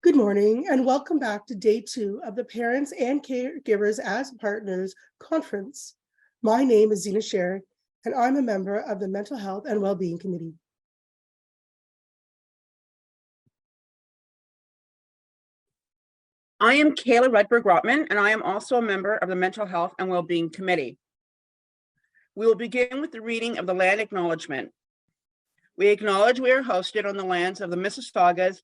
Good morning and welcome back to day 2 of the Parents and Caregivers as Partners Conference. My name is Zena Sherrick and I'm a member of the Mental Health and Wellbeing Committee. I am Kayla Redberg-Rotman, and I am also a member of the Mental Health and Wellbeing Committee. We will begin with the reading of the land acknowledgement. We acknowledge we are hosted on the lands of the Mississaugas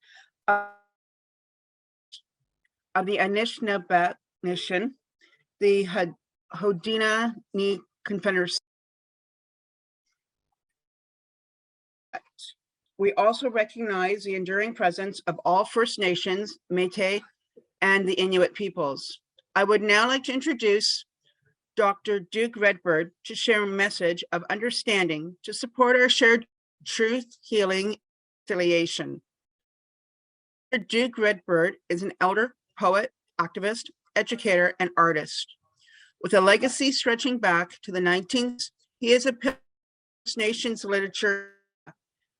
of the Anishinaabe Nation, the Haudenosaunee Confederacy. We also recognize the enduring presence of all First Nations, Métis, and the Inuit peoples. I would now like to introduce Dr. Duke Redbird to share a message of understanding to support our shared truth, healing, affiliation. Dr. Duke Redbird is an elder, poet, activist, educator, and artist. With a legacy stretching back to the 19th, he is a First Nations literature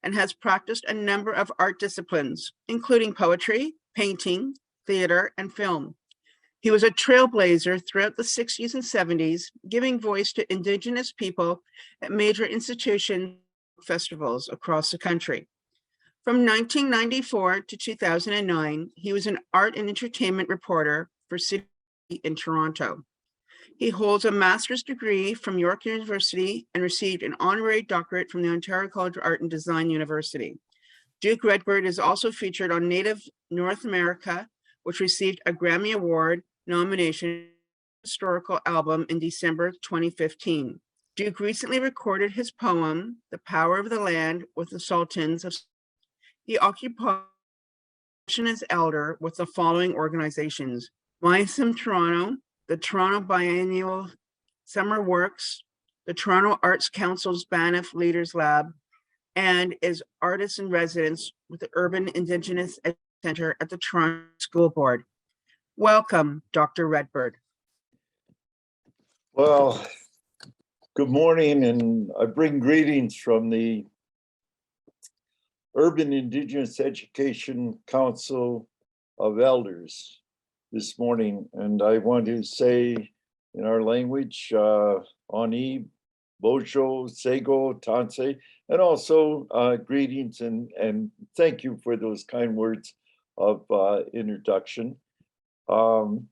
and has practiced a number of art disciplines, including poetry, painting, theater, and film. He was a trailblazer throughout the 60s and 70s, giving voice to Indigenous people at major institutions, festivals across the country. From 1994 to 2009, he was an art and entertainment reporter for City in Toronto. He holds a master's degree from York University and received an honorary doctorate from the Ontario College of Art and Design University. Duke Redbird is also featured on Native North America, which received a Grammy Award nomination historical album in December 2015. Duke recently recorded his poem, The Power of the Land, with the Sultans of. He occupied as elder with the following organizations: MySim Toronto, the Toronto Biennial Summer Works, the Toronto Arts Council's Banff Leaders Lab, and is artist in residence with the Urban Indigenous Center at the Toronto School Board. Welcome, Dr. Redbird. Well, good morning, and I bring greetings from the Urban Indigenous Education Council of Elders this morning. And I want to say in our language, Ani, Bojo, Sego, Tanse, and also greetings and thank you for those kind words of introduction. And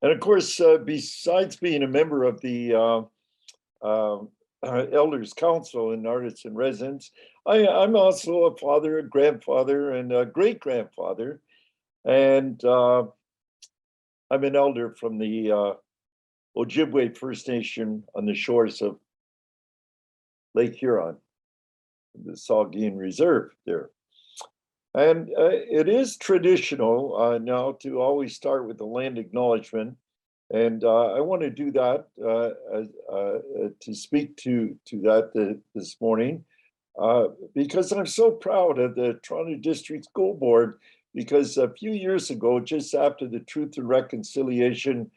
of course, besides being a member of the Elders Council and Artists in Residence, I'm also a father, a grandfather, and a great-grandfather. And I'm an elder from the Ojibwe First Nation on the shores of Lake Huron, the Saugeen Reserve there. And it is traditional now to always start with the land acknowledgement. And I want to do that to speak to that this morning because I'm so proud of the Toronto District School Board, because a few years ago, just after the Truth and Reconciliation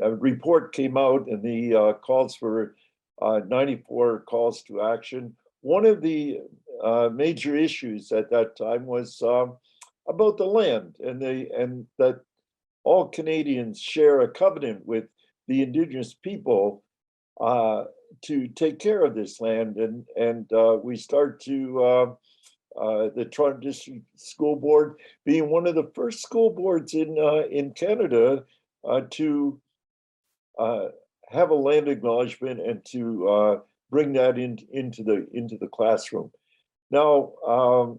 report came out and the calls for 94 calls to action, one of the major issues at that time was about the land and that all Canadians share a covenant with the Indigenous people to take care of this land. And we start to the Toronto District School Board being one of the first school boards in Canada to have a land acknowledgement and to bring that into the classroom. Now,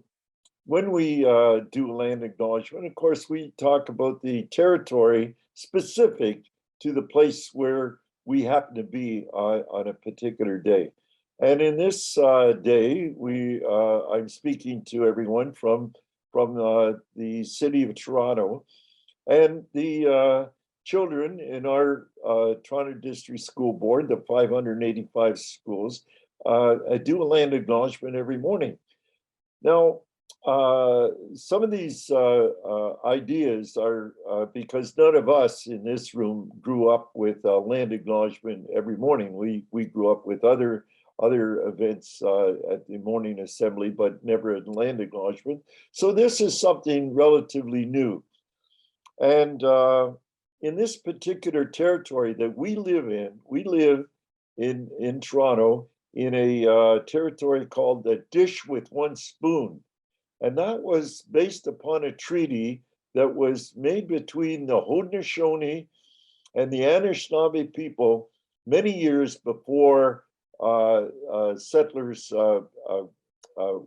when we do land acknowledgement, of course, we talk about the territory specific to the place where we happen to be on a particular day. And in this day, I'm speaking to everyone from the city of Toronto, and the children in our Toronto District School Board, the 585 schools, do a land acknowledgement every morning. Now, some of these ideas are because none of us in this room grew up with land acknowledgement every morning. We grew up with other other events at the morning assembly, but never a land acknowledgement. So this is something relatively new. And in this particular territory that we live in Toronto, in a territory called the Dish with One Spoon. And that was based upon a treaty that was made between the Haudenosaunee and the Anishinaabe people many years before settlers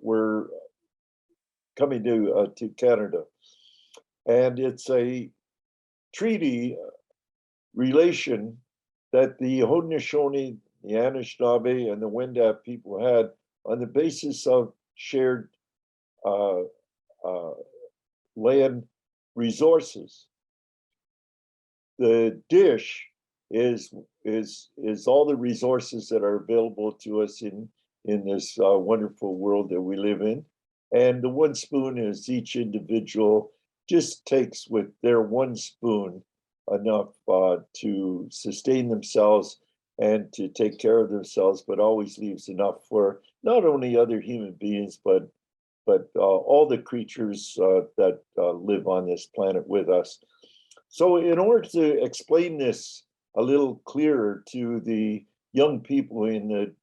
were coming to Canada. And it's a treaty relation that the Haudenosaunee, the Anishinaabe, and the Wendat people had on the basis of shared land resources. The dish is all the resources that are available to us in this wonderful world that we live in. And the one spoon is each individual just takes with their one spoon enough to sustain themselves and to take care of themselves, but always leaves enough for not only other human beings, but all the creatures that live on this planet with us. So in order to explain this a little clearer to the young people in the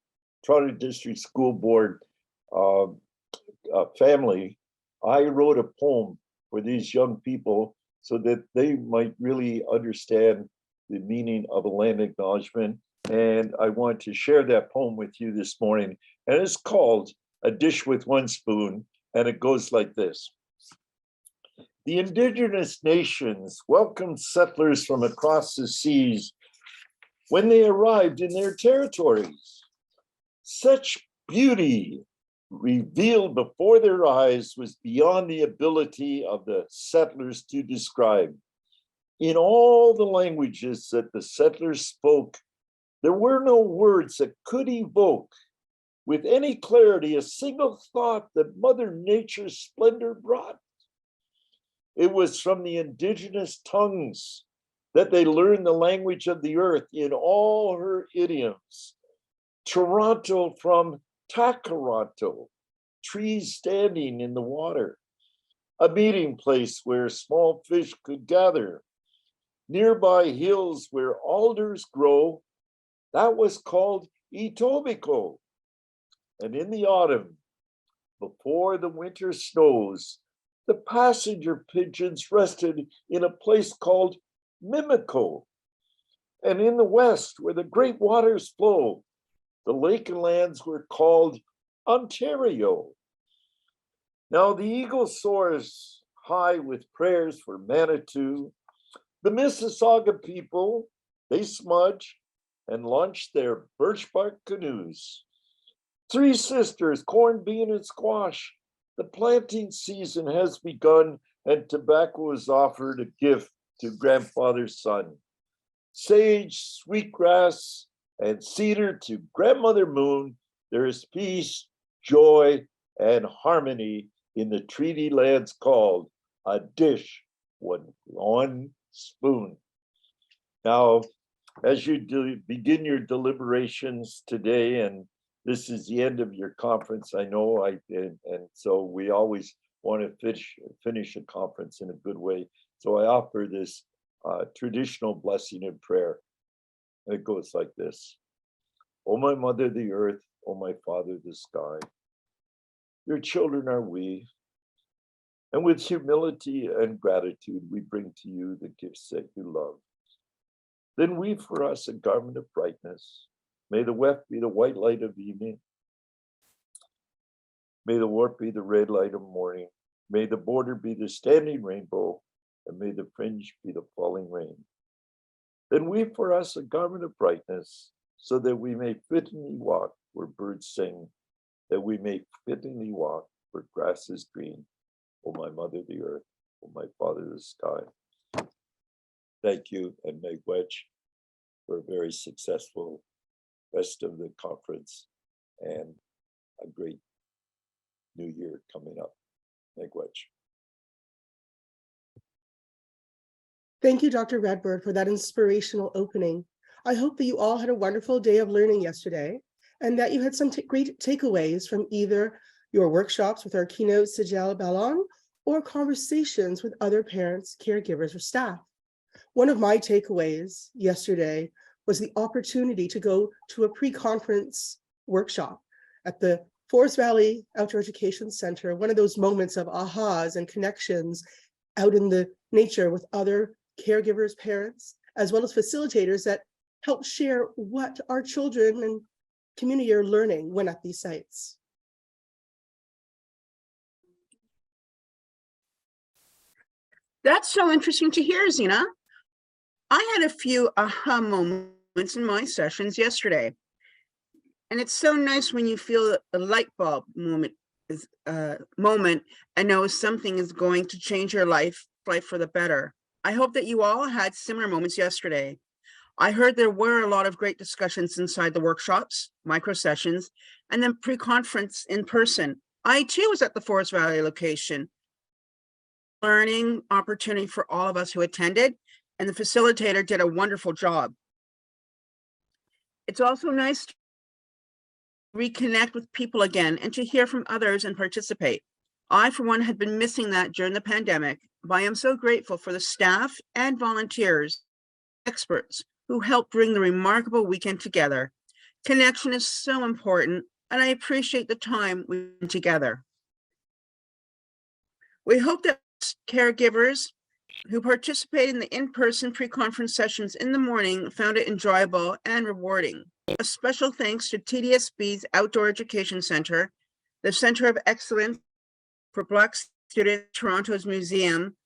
Toronto District School Board family, I wrote a poem for these young people so that they might really understand the meaning of a land acknowledgement. And I want to share that poem with you this morning. And it's called A Dish with One Spoon. And it goes like this. The Indigenous nations welcomed settlers from across the seas when they arrived in their territories. Such beauty revealed before their eyes was beyond the ability of the settlers to describe. In all the languages that the settlers spoke, there were no words that could evoke with any clarity a single thought that Mother Nature's splendor brought. It was from the indigenous tongues that they learned the language of the earth in all her idioms. Toronto from Takaranto, trees standing in the water, a meeting place where small fish could gather, nearby hills where alders grow, that was called Etobicoke. And in the autumn, before the winter snows, the passenger pigeons rested in a place called Mimico. And in the west, where the great waters flow, the lake and lands were called Ontario. Now the eagle soars high with prayers for Manitou. The Mississauga people, they smudge and launch their birch bark canoes. Three Sisters, corn, bean, and squash. The planting season has begun, and tobacco is offered a gift to grandfather's son. Sage, sweetgrass, and cedar to grandmother moon. There is peace, joy, and harmony in the treaty lands called A Dish with One Spoon. Now, as you begin your deliberations today, and this is the end of your conference, I know, and so we always want to finish a conference in a good way. So I offer this traditional blessing and prayer. And it goes like this. O my mother, the earth, O my father, the sky, your children are we. And with humility and gratitude, we bring to you the gifts that you love. Then weave for us a garment of brightness. May the weft be the white light of evening. May the warp be the red light of morning. May the border be the standing rainbow, and may the fringe be the falling rain. Then weave for us a garment of brightness, so that we may fittingly walk where birds sing, that we may fittingly walk where grass is green. O my mother, the earth, O my father, the sky. Thank you, and may wedge for a very successful rest of the conference and a great new year coming up. Megwedge. Thank you, Dr. Redbird, for that inspirational opening. I hope that you all had a wonderful day of learning yesterday. and that you had some great takeaways from either your workshops with our keynote Sijel Ballon or conversations with other parents, caregivers, or staff. One of my takeaways yesterday was the opportunity to go to a pre-conference workshop at the Forest Valley Outdoor Education Center, one of those moments of ahas and connections out in the nature with other caregivers, parents, as well as facilitators that help share what our children and community are learning when at these sites. That's so interesting to hear, Zena. I had a few aha moments in my sessions yesterday. And it's so nice when you feel a light bulb moment and know something is going to change your life for the better. I hope that you all had similar moments yesterday. I heard there were a lot of great discussions inside the workshops, micro sessions, and then pre-conference in person. I too was at the Forest Valley location. Learning opportunity for all of us who attended, and the facilitator did a wonderful job. It's also nice to reconnect with people again and to hear from others and participate. I, for one, had been missing that during the pandemic, but I am so grateful for the staff and volunteers, experts who helped bring the remarkable weekend together. Connection is so important, and I appreciate the time we spent together. We hope that caregivers who participated in the in-person pre-conference sessions in the morning found it enjoyable and rewarding. A special thanks to TDSB's Outdoor Education Centre, the Centre of Excellence for Black Students, Toronto's Museum,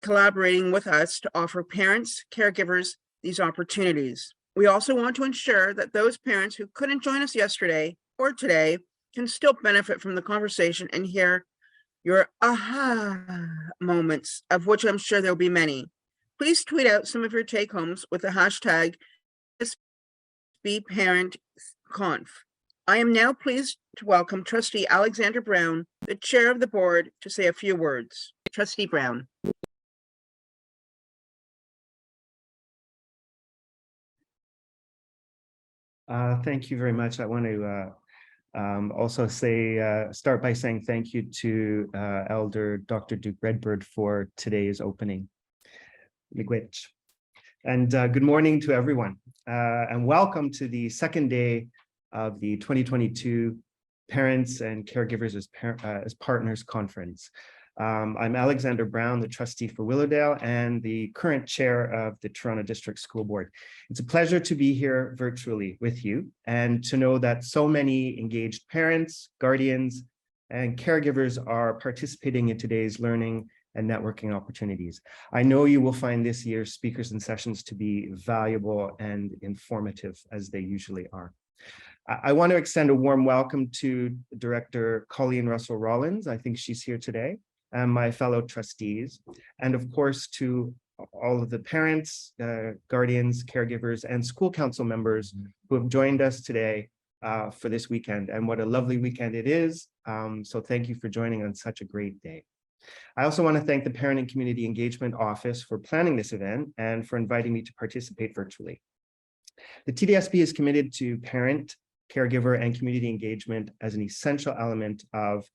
collaborating with us to offer parents, caregivers, these opportunities. We also want to ensure that those parents who couldn't join us yesterday or today can still benefit from the conversation and hear your aha moments, of which I'm sure there'll be many. Please tweet out some of your take-homes with the hashtag TDSBParentConf. I am now pleased to welcome Trustee Alexander Brown, the Chair of the Board, to say a few words. Trustee Brown. Thank you very much. I want to also start by saying thank you to Elder Dr. Duke Redbird for today's opening. Miigwech. And good morning to everyone, and welcome to the second day of the 2022 Parents and Caregivers as Partners Conference. I'm Alexander Brown, the trustee for Willowdale and the current chair of the Toronto District School Board. It's a pleasure to be here virtually with you and to know that so many engaged parents, guardians, and caregivers are participating in today's learning and networking opportunities. I know you will find this year's speakers and sessions to be valuable and informative, as they usually are. I want to extend a warm welcome to Director Colleen Russell-Rollins. I think she's here today, and my fellow trustees, and of course to all of the parents, guardians, caregivers, and school council members who have joined us today for this weekend. And what a lovely weekend it is. So thank you for joining on such a great day. I also want to thank the Parent and Community Engagement Office for planning this event and for inviting me to participate virtually. The TDSB is committed to parent, caregiver, and community engagement as an essential element of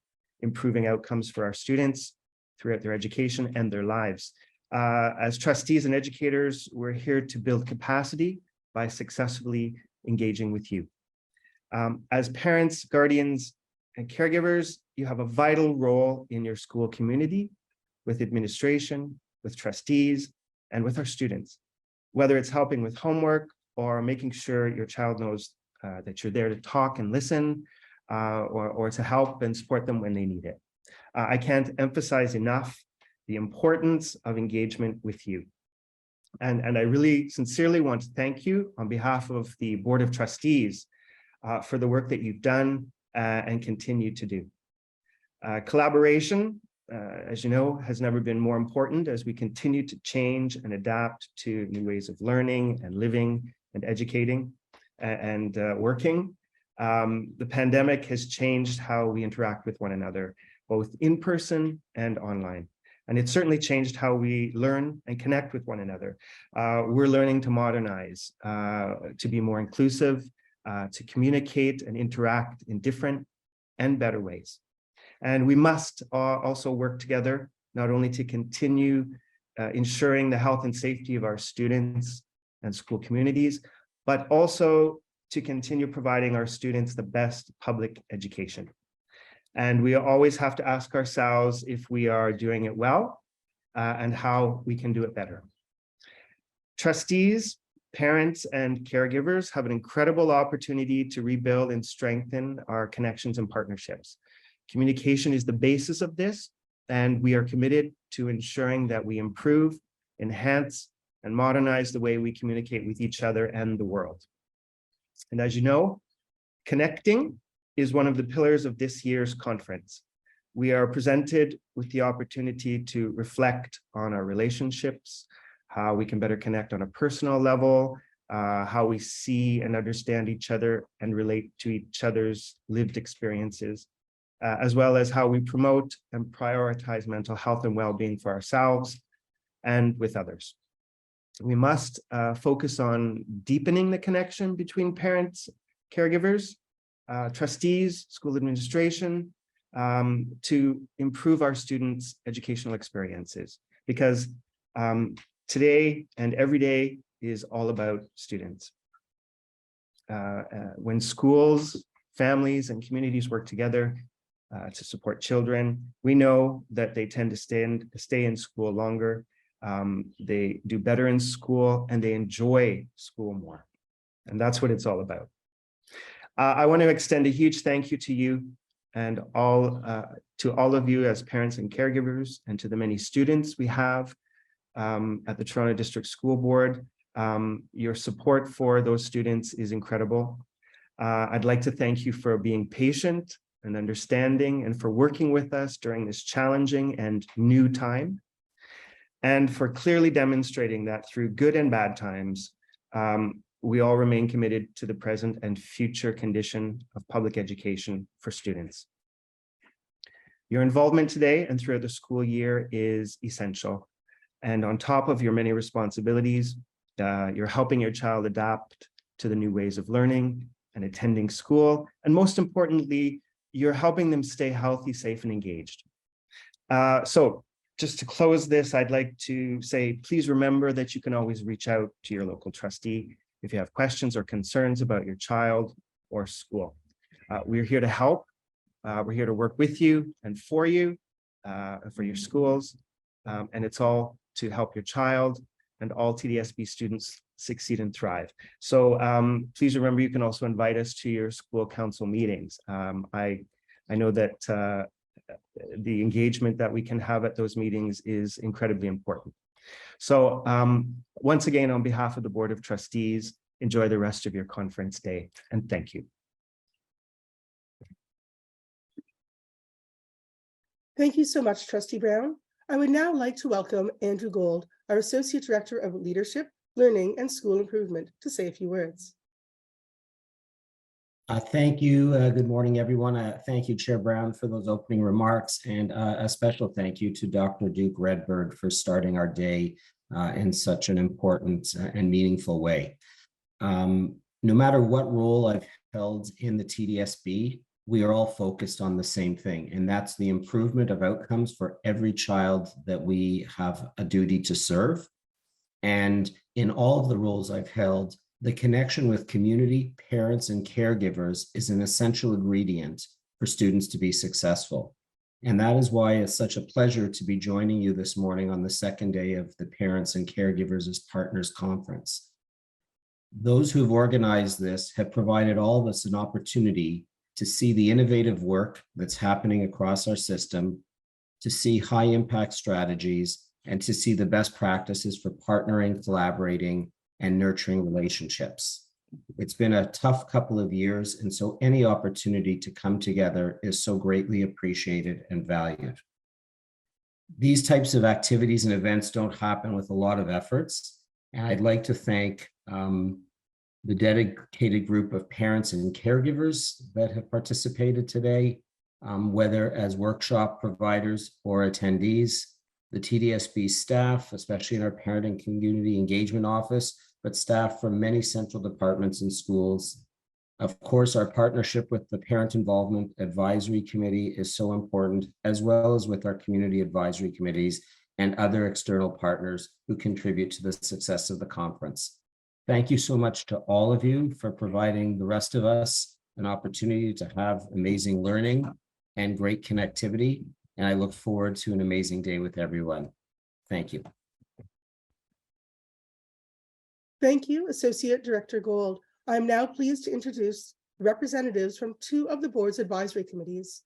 improving outcomes for our students throughout their education and their lives. As trustees and educators, we're here to build capacity by successfully engaging with you. As parents, guardians, and caregivers, you have a vital role in your school community, with administration, with trustees, and with our students, whether it's helping with homework or making sure your child knows that you're there to talk and listen, or to help and support them when they need it. I can't emphasize enough the importance of engagement with you. And I really sincerely want to thank you on behalf of the Board of Trustees for the work that you've done and continue to do. Collaboration, as you know, has never been more important as we continue to change and adapt to new ways of learning and living and educating and working. The pandemic has changed how we interact with one another, both in person and online. And it's certainly changed how we learn and connect with one another. We're learning to modernize, to be more inclusive, to communicate and interact in different and better ways. And we must also work together, not only to continue ensuring the health and safety of our students and school communities, but also to continue providing our students the best public education. And we always have to ask ourselves if we are doing it well and how we can do it better. Trustees, parents, and caregivers have an incredible opportunity to rebuild and strengthen our connections and partnerships. Communication is the basis of this, and we are committed to ensuring that we improve, enhance, and modernize the way we communicate with each other and the world. And as you know, connecting is one of the pillars of this year's conference. We are presented with the opportunity to reflect on our relationships, how we can better connect on a personal level, how we see and understand each other and relate to each other's lived experiences, as well as how we promote and prioritize mental health and well-being for ourselves and with others. We must focus on deepening the connection between parents, caregivers, trustees, school administration, to improve our students' educational experiences, because today and every day is all about students. When schools, families, and communities work together to support children, we know that they tend to stay in school longer, they do better in school, and they enjoy school more. And that's what it's all about. I want to extend a huge thank you to you and to all of you as parents and caregivers, and to the many students we have at the Toronto District School Board. Your support for those students is incredible. I'd like to thank you for being patient and understanding, and for working with us during this challenging and new time, and for clearly demonstrating that through good and bad times, we all remain committed to the present and future condition of public education for students. Your involvement today and throughout the school year is essential. And on top of your many responsibilities, you're helping your child adapt to the new ways of learning and attending school. And most importantly, you're helping them stay healthy, safe, and engaged. So just to close this, I'd like to say, please remember that you can always reach out to your local trustee if you have questions or concerns about your child or school. We're here to help. We're here to work with you and for you, for your schools, and it's all to help your child and all TDSB students succeed and thrive. So please remember, you can also invite us to your school council meetings. I know that the engagement that we can have at those meetings is incredibly important. So once again, on behalf of the Board of Trustees, enjoy the rest of your conference day, and thank you. Thank you so much, Trustee Brown. I would now like to welcome Andrew Gold, our Associate Director of Leadership, Learning, and School Improvement, to say a few words. Thank you. Good morning, everyone. Thank you, Chair Brown, for those opening remarks, and a special thank you to Dr. Duke Redbird for starting our day in such an important and meaningful way. No matter what role I've held in the TDSB, we are all focused on the same thing, and that's the improvement of outcomes for every child that we have a duty to serve. And in all of the roles I've held, the connection with community, parents, and caregivers is an essential ingredient for students to be successful. And that is why it's such a pleasure to be joining you this morning on the second day of the Parents and Caregivers as Partners Conference. Those who've organized this have provided all of us an opportunity to see the innovative work that's happening across our system, to see high impact strategies, and to see the best practices for partnering, collaborating, and nurturing relationships. It's been a tough couple of years, and so any opportunity to come together is so greatly appreciated and valued. These types of activities and events don't happen with a lot of efforts, and I'd like to thank the dedicated group of parents and caregivers that have participated today, whether as workshop providers or attendees, the TDSB staff, especially in our Parent and Community Engagement Office, but staff from many central departments and schools, Of course, our partnership with the Parent Involvement Advisory Committee is so important, as well as with our community advisory committees and other external partners who contribute to the success of the conference. Thank you so much to all of you for providing the rest of us an opportunity to have amazing learning and great connectivity. And I look forward to an amazing day with everyone. Thank you. Thank you, Associate Director Gold. I am now pleased to introduce representatives from two of the board's advisory committees.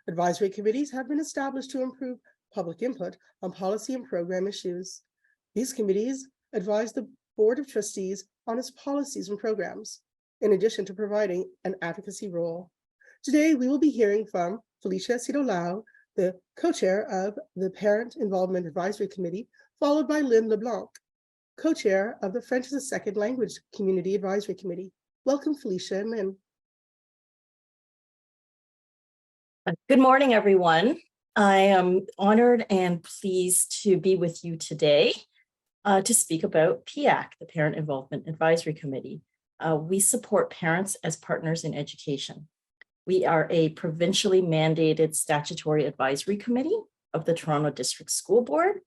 Advisory committees have been established to improve public input on policy and program issues. These committees advise the Board of Trustees on its policies and programs, in addition to providing an advocacy role. Today, we will be hearing from Felicia Sidolao, the co-chair of the Parent Involvement Advisory Committee, followed by Lynn LeBlanc, co-chair of the French as a Second Language Community Advisory Committee. Welcome, Felicia and Lynn. Good morning, everyone. I am honored and pleased to be with you today to speak about PIAC, the Parent Involvement Advisory Committee. We support parents as partners in education. We are a provincially mandated statutory advisory committee of the Toronto District School Board.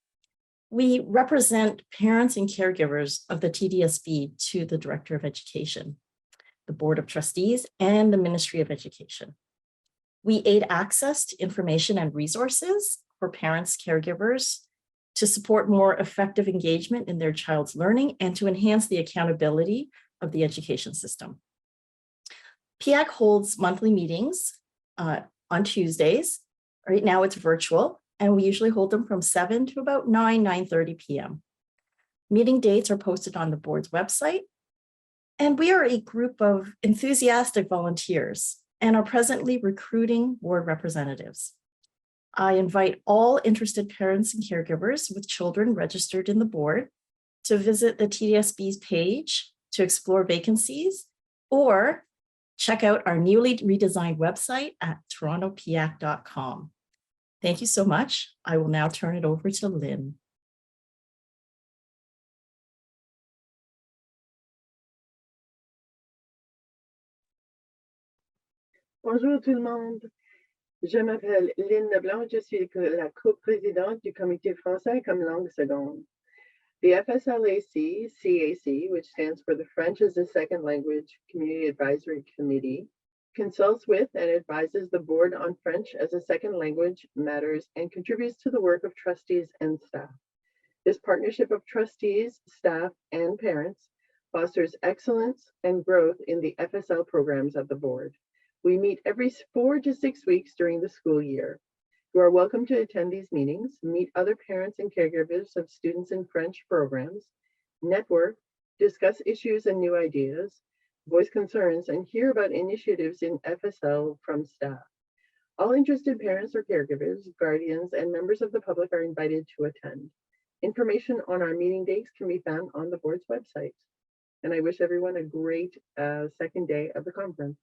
We represent parents and caregivers of the TDSB to the Director of Education, the Board of Trustees, and the Ministry of Education. We aid access to information and resources for parents, caregivers, to support more effective engagement in their child's learning and to enhance the accountability of the education system. PIAC holds monthly meetings on Tuesdays. Right now it's virtual, and we usually hold them from 7 to about 9:30 p.m. Meeting dates are posted on the board's website, and we are a group of enthusiastic volunteers and are presently recruiting board representatives. I invite all interested parents and caregivers with children registered in the board to visit the TDSB's page to explore vacancies or check out our newly redesigned website at torontopiac.com. Thank you so much. I will now turn it over to Lynn. Bonjour tout le monde. Je m'appelle Lynn Leblanc. Je suis la coprésidente du Comité français comme langue seconde. The FSLAC CAC, which stands for the French as a Second Language Community Advisory Committee, consults with and advises the board on French as a second language matters and contributes to the work of trustees and staff. This partnership of trustees, staff, and parents fosters excellence and growth in the FSL programs of the board. We meet every 4 to 6 weeks during the school year. You are welcome to attend these meetings, meet other parents and caregivers of students in French programs, network, discuss issues and new ideas, voice concerns, and hear about initiatives in FSL from staff. All interested parents or caregivers, guardians, and members of the public are invited to attend. Information on our meeting dates can be found on the board's website. And I wish everyone a great second day of the conference.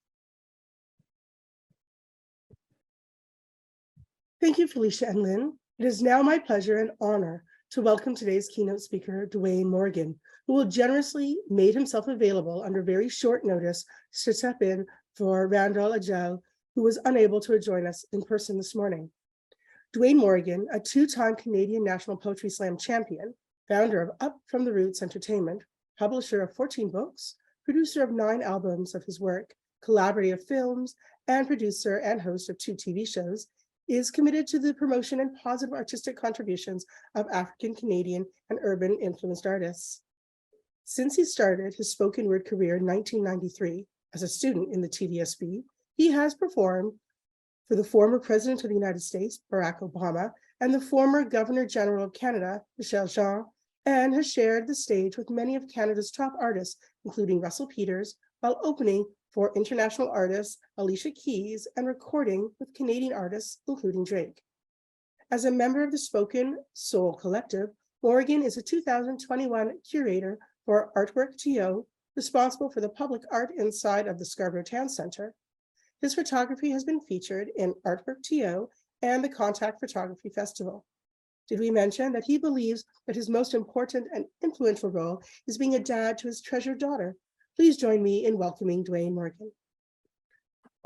Thank you, Felicia and Lynn. It is now my pleasure and honor to welcome today's keynote speaker, Dwayne Morgan, who will generously made himself available under very short notice to step in for Randall Adjel, who was unable to join us in person this morning. Dwayne Morgan, a two-time Canadian National Poetry Slam champion, founder of Up From the Roots Entertainment, publisher of 14 books, producer of 9 albums of his work, collaborator of films, and producer and host of 2 TV shows, is committed to the promotion and positive artistic contributions of African, Canadian, and urban influenced artists. Since he started his spoken word career in 1993 as a student in the TDSB, he has performed for the former President of the United States, Barack Obama, and the former Governor General of Canada, Michaelle Jean, and has shared the stage with many of Canada's top artists, including Russell Peters, while opening for international artists Alicia Keys and recording with Canadian artists, including Drake. As a member of the Spoken Soul Collective, Morgan is a 2021 curator for ArtworxTO, responsible for the public art inside of the Scarborough Town Centre. His photography has been featured in ArtworxTO and the Contact Photography Festival. Did we mention that he believes that his most important and influential role is being a dad to his treasured daughter? Please join me in welcoming Dwayne Morgan.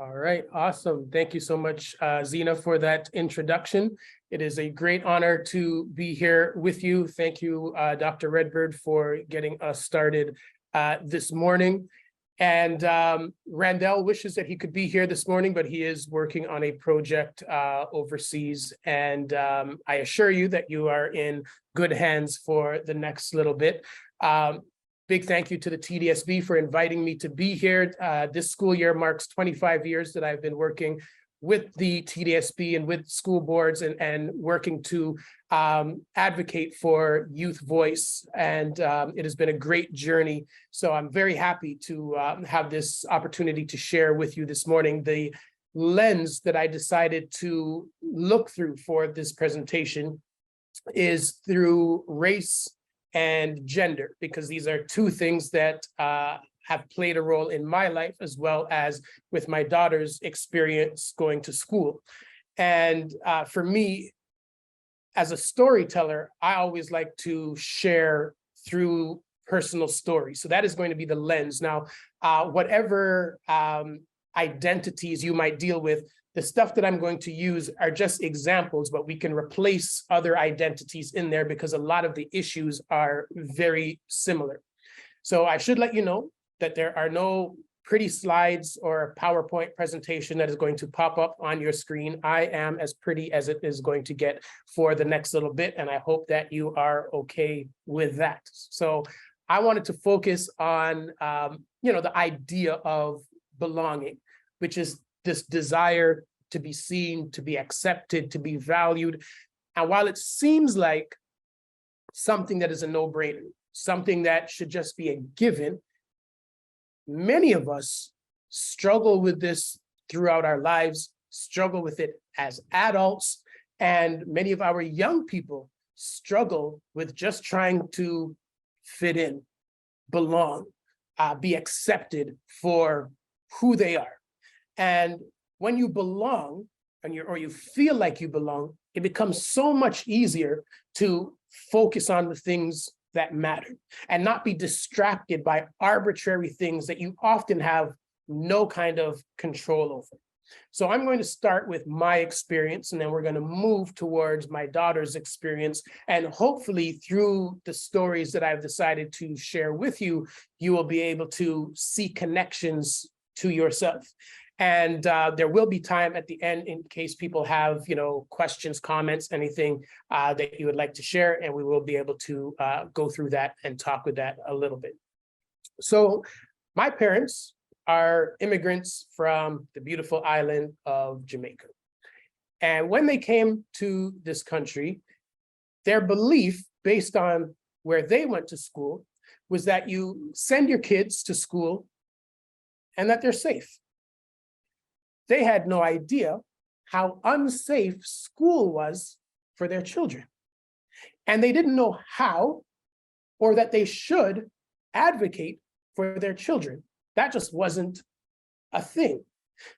All right, awesome. Thank you so much, Zena, for that introduction. It is a great honor to be here with you. Thank you, Dr. Redbird, for getting us started this morning. And Randall wishes that he could be here this morning, but he is working on a project overseas. And I assure you that you are in good hands for the next little bit. Big thank you to the TDSB for inviting me to be here. This school year marks 25 years that I've been working with the TDSB and with school boards and working to advocate for youth voice. And it has been a great journey. So I'm very happy to have this opportunity to share with you this morning. The lens that I decided to look through for this presentation is through race and gender, because these are two things that have played a role in my life, as well as with my daughter's experience going to school. And for me, as a storyteller, I always like to share through personal stories. So that is going to be the lens. Now, whatever identities you might deal with, the stuff that I'm going to use are just examples, but we can replace other identities in there because a lot of the issues are very similar. So I should let you know that there are no pretty slides or PowerPoint presentation that is going to pop up on your screen. I am as pretty as it is going to get for the next little bit, and I hope that you are okay with that. So I wanted to focus on, the idea of belonging, which is this desire to be seen, to be accepted, to be valued. And while it seems like something that is a no-brainer, something that should just be a given, many of us struggle with this throughout our lives, struggle with it as adults, and many of our young people struggle with just trying to fit in, belong, be accepted for who they are. And when you belong, or you feel like you belong, it becomes so much easier to focus on the things that matter and not be distracted by arbitrary things that you often have no kind of control over. So I'm going to start with my experience, and then we're going to move towards my daughter's experience. And hopefully through the stories that I've decided to share with you, you will be able to see connections to yourself. And there will be time at the end in case people have, questions, comments, anything that you would like to share, and we will be able to go through that and talk with that a little bit. So my parents are immigrants from the beautiful island of Jamaica. And when they came to this country, their belief, based on where they went to school, was that you send your kids to school and that they're safe. They had no idea how unsafe school was for their children. And they didn't know how, or that they should advocate for their children. That just wasn't a thing.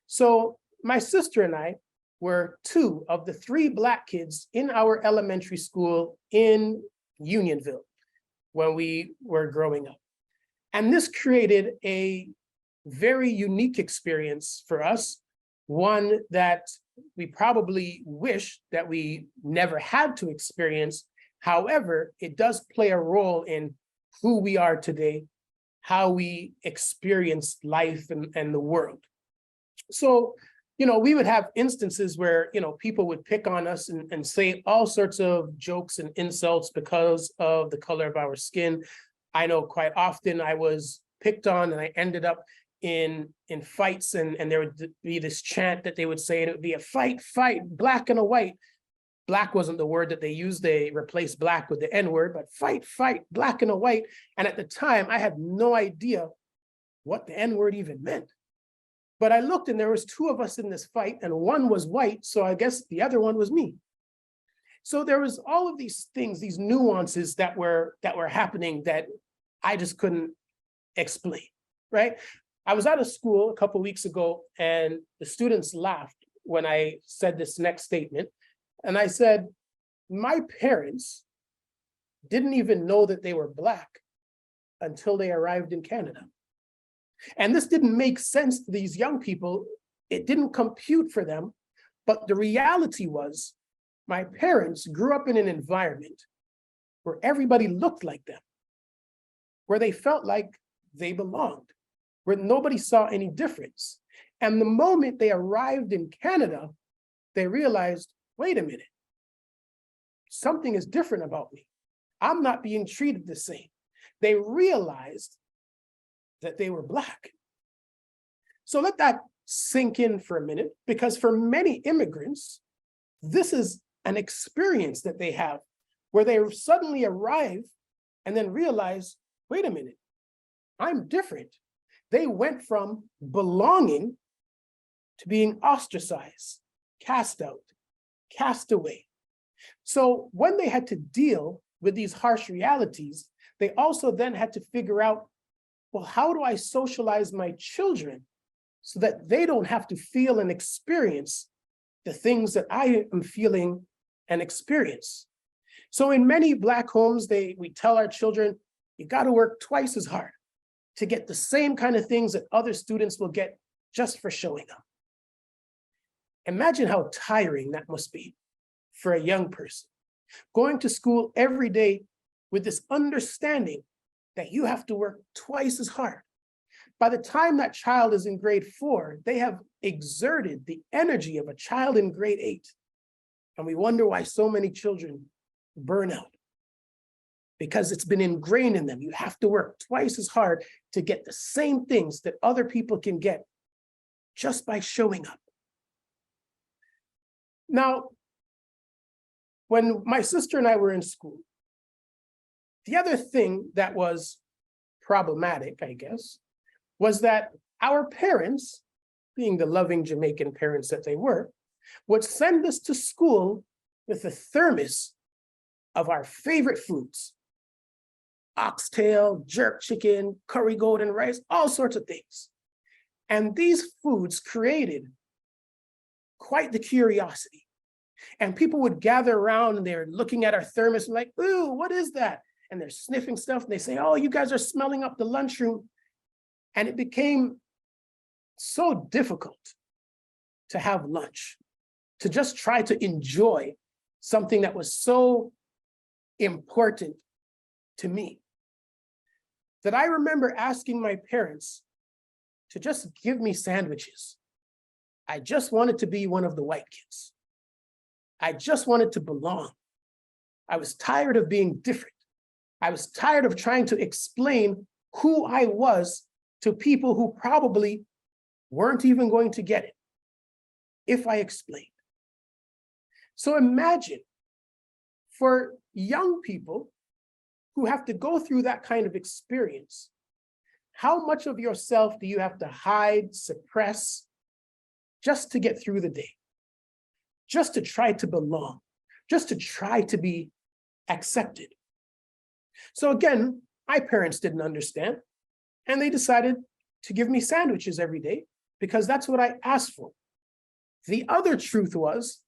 So my sister and I were 2 of the 3 Black kids in our elementary school in Unionville when we were growing up. And this created a very unique experience for us, one that we probably wish that we never had to experience. However, it does play a role in who we are today, how we experience life and the world. So, we would have instances where, people would pick on us and say all sorts of jokes and insults because of the color of our skin. I know quite often I was picked on and I ended up in fights, and there would be this chant that they would say, and it would be a fight, black and a white. Black wasn't the word that they used. They replaced black with the N-word, but fight, black and a white. And at the time, I had no idea what the N-word even meant. But I looked and there was 2 of us in this fight, and one was white, so I guess the other one was me. So there was all of these things, these nuances that were happening that I just couldn't explain, right? I was out of school a couple of weeks ago, and the students laughed when I said this next statement. And I said, my parents didn't even know that they were Black until they arrived in Canada. And this didn't make sense to these young people It didn't compute for them, but the reality was my parents grew up in an environment where everybody looked like them, where they felt like they belonged, where nobody saw any difference. And the moment they arrived in Canada, they realized, wait a minute, something is different about me. I'm not being treated the same. They realized that they were Black. So let that sink in for a minute, because for many immigrants, this is an experience that they have where they suddenly arrive and then realize, wait a minute, I'm different. They went from belonging to being ostracized, cast out, cast away. So when they had to deal with these harsh realities, they also then had to figure out, well, how do I socialize my children so that they don't have to feel and experience the things that I am feeling and experience? So in many Black homes, we tell our children, you got to work twice as hard to get the same kind of things that other students will get just for showing up. Imagine how tiring that must be for a young person, going to school every day with this understanding that you have to work twice as hard. By the time that child is in grade 4, they have exerted the energy of a child in grade 8. And we wonder why so many children burn out, because it's been ingrained in them. You have to work twice as hard to get the same things that other people can get just by showing up. Now, when my sister and I were in school, the other thing that was problematic, I guess, was that our parents, being the loving Jamaican parents that they were, would send us to school with a thermos of our favorite foods: oxtail, jerk chicken, curry goat and rice, all sorts of things. And these foods created quite the curiosity. And people would gather around and they're looking at our thermos and like, ooh, what is that? And they're sniffing stuff and they say, oh, you guys are smelling up the lunchroom. And it became so difficult to have lunch, to just try to enjoy something that was so important to me, that I remember asking my parents to just give me sandwiches. I just wanted to be one of the white kids. I just wanted to belong. I was tired of being different. I was tired of trying to explain who I was to people who probably weren't even going to get it if I explained. So imagine for young people who have to go through that kind of experience, how much of yourself do you have to hide, suppress, just to get through the day, just to try to belong, just to try to be accepted? So again, my parents didn't understand, and they decided to give me sandwiches every day because that's what I asked for. The other truth was,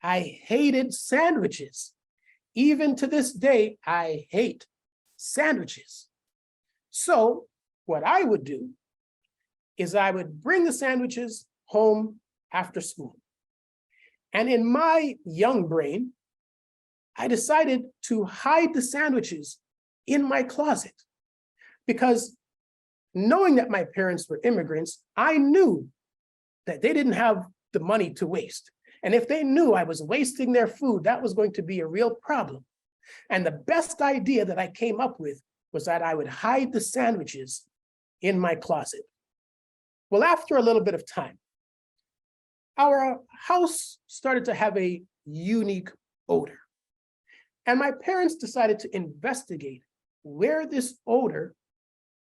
I hated sandwiches. Even to this day, I hate sandwiches. So what I would do is I would bring the sandwiches home after school. And in my young brain, I decided to hide the sandwiches in my closet, because knowing that my parents were immigrants, I knew that they didn't have the money to waste. And if they knew I was wasting their food, that was going to be a real problem. And the best idea that I came up with was that I would hide the sandwiches in my closet. Well, after a little bit of time, our house started to have a unique odor. And my parents decided to investigate where this odor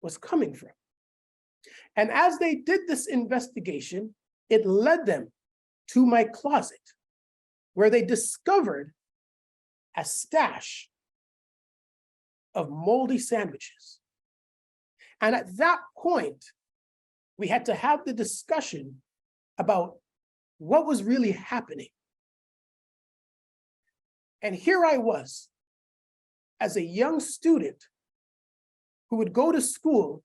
was coming from. And as they did this investigation, it led them to my closet, where they discovered a stash of moldy sandwiches. And at that point, we had to have the discussion about what was really happening. And here I was, as a young student who would go to school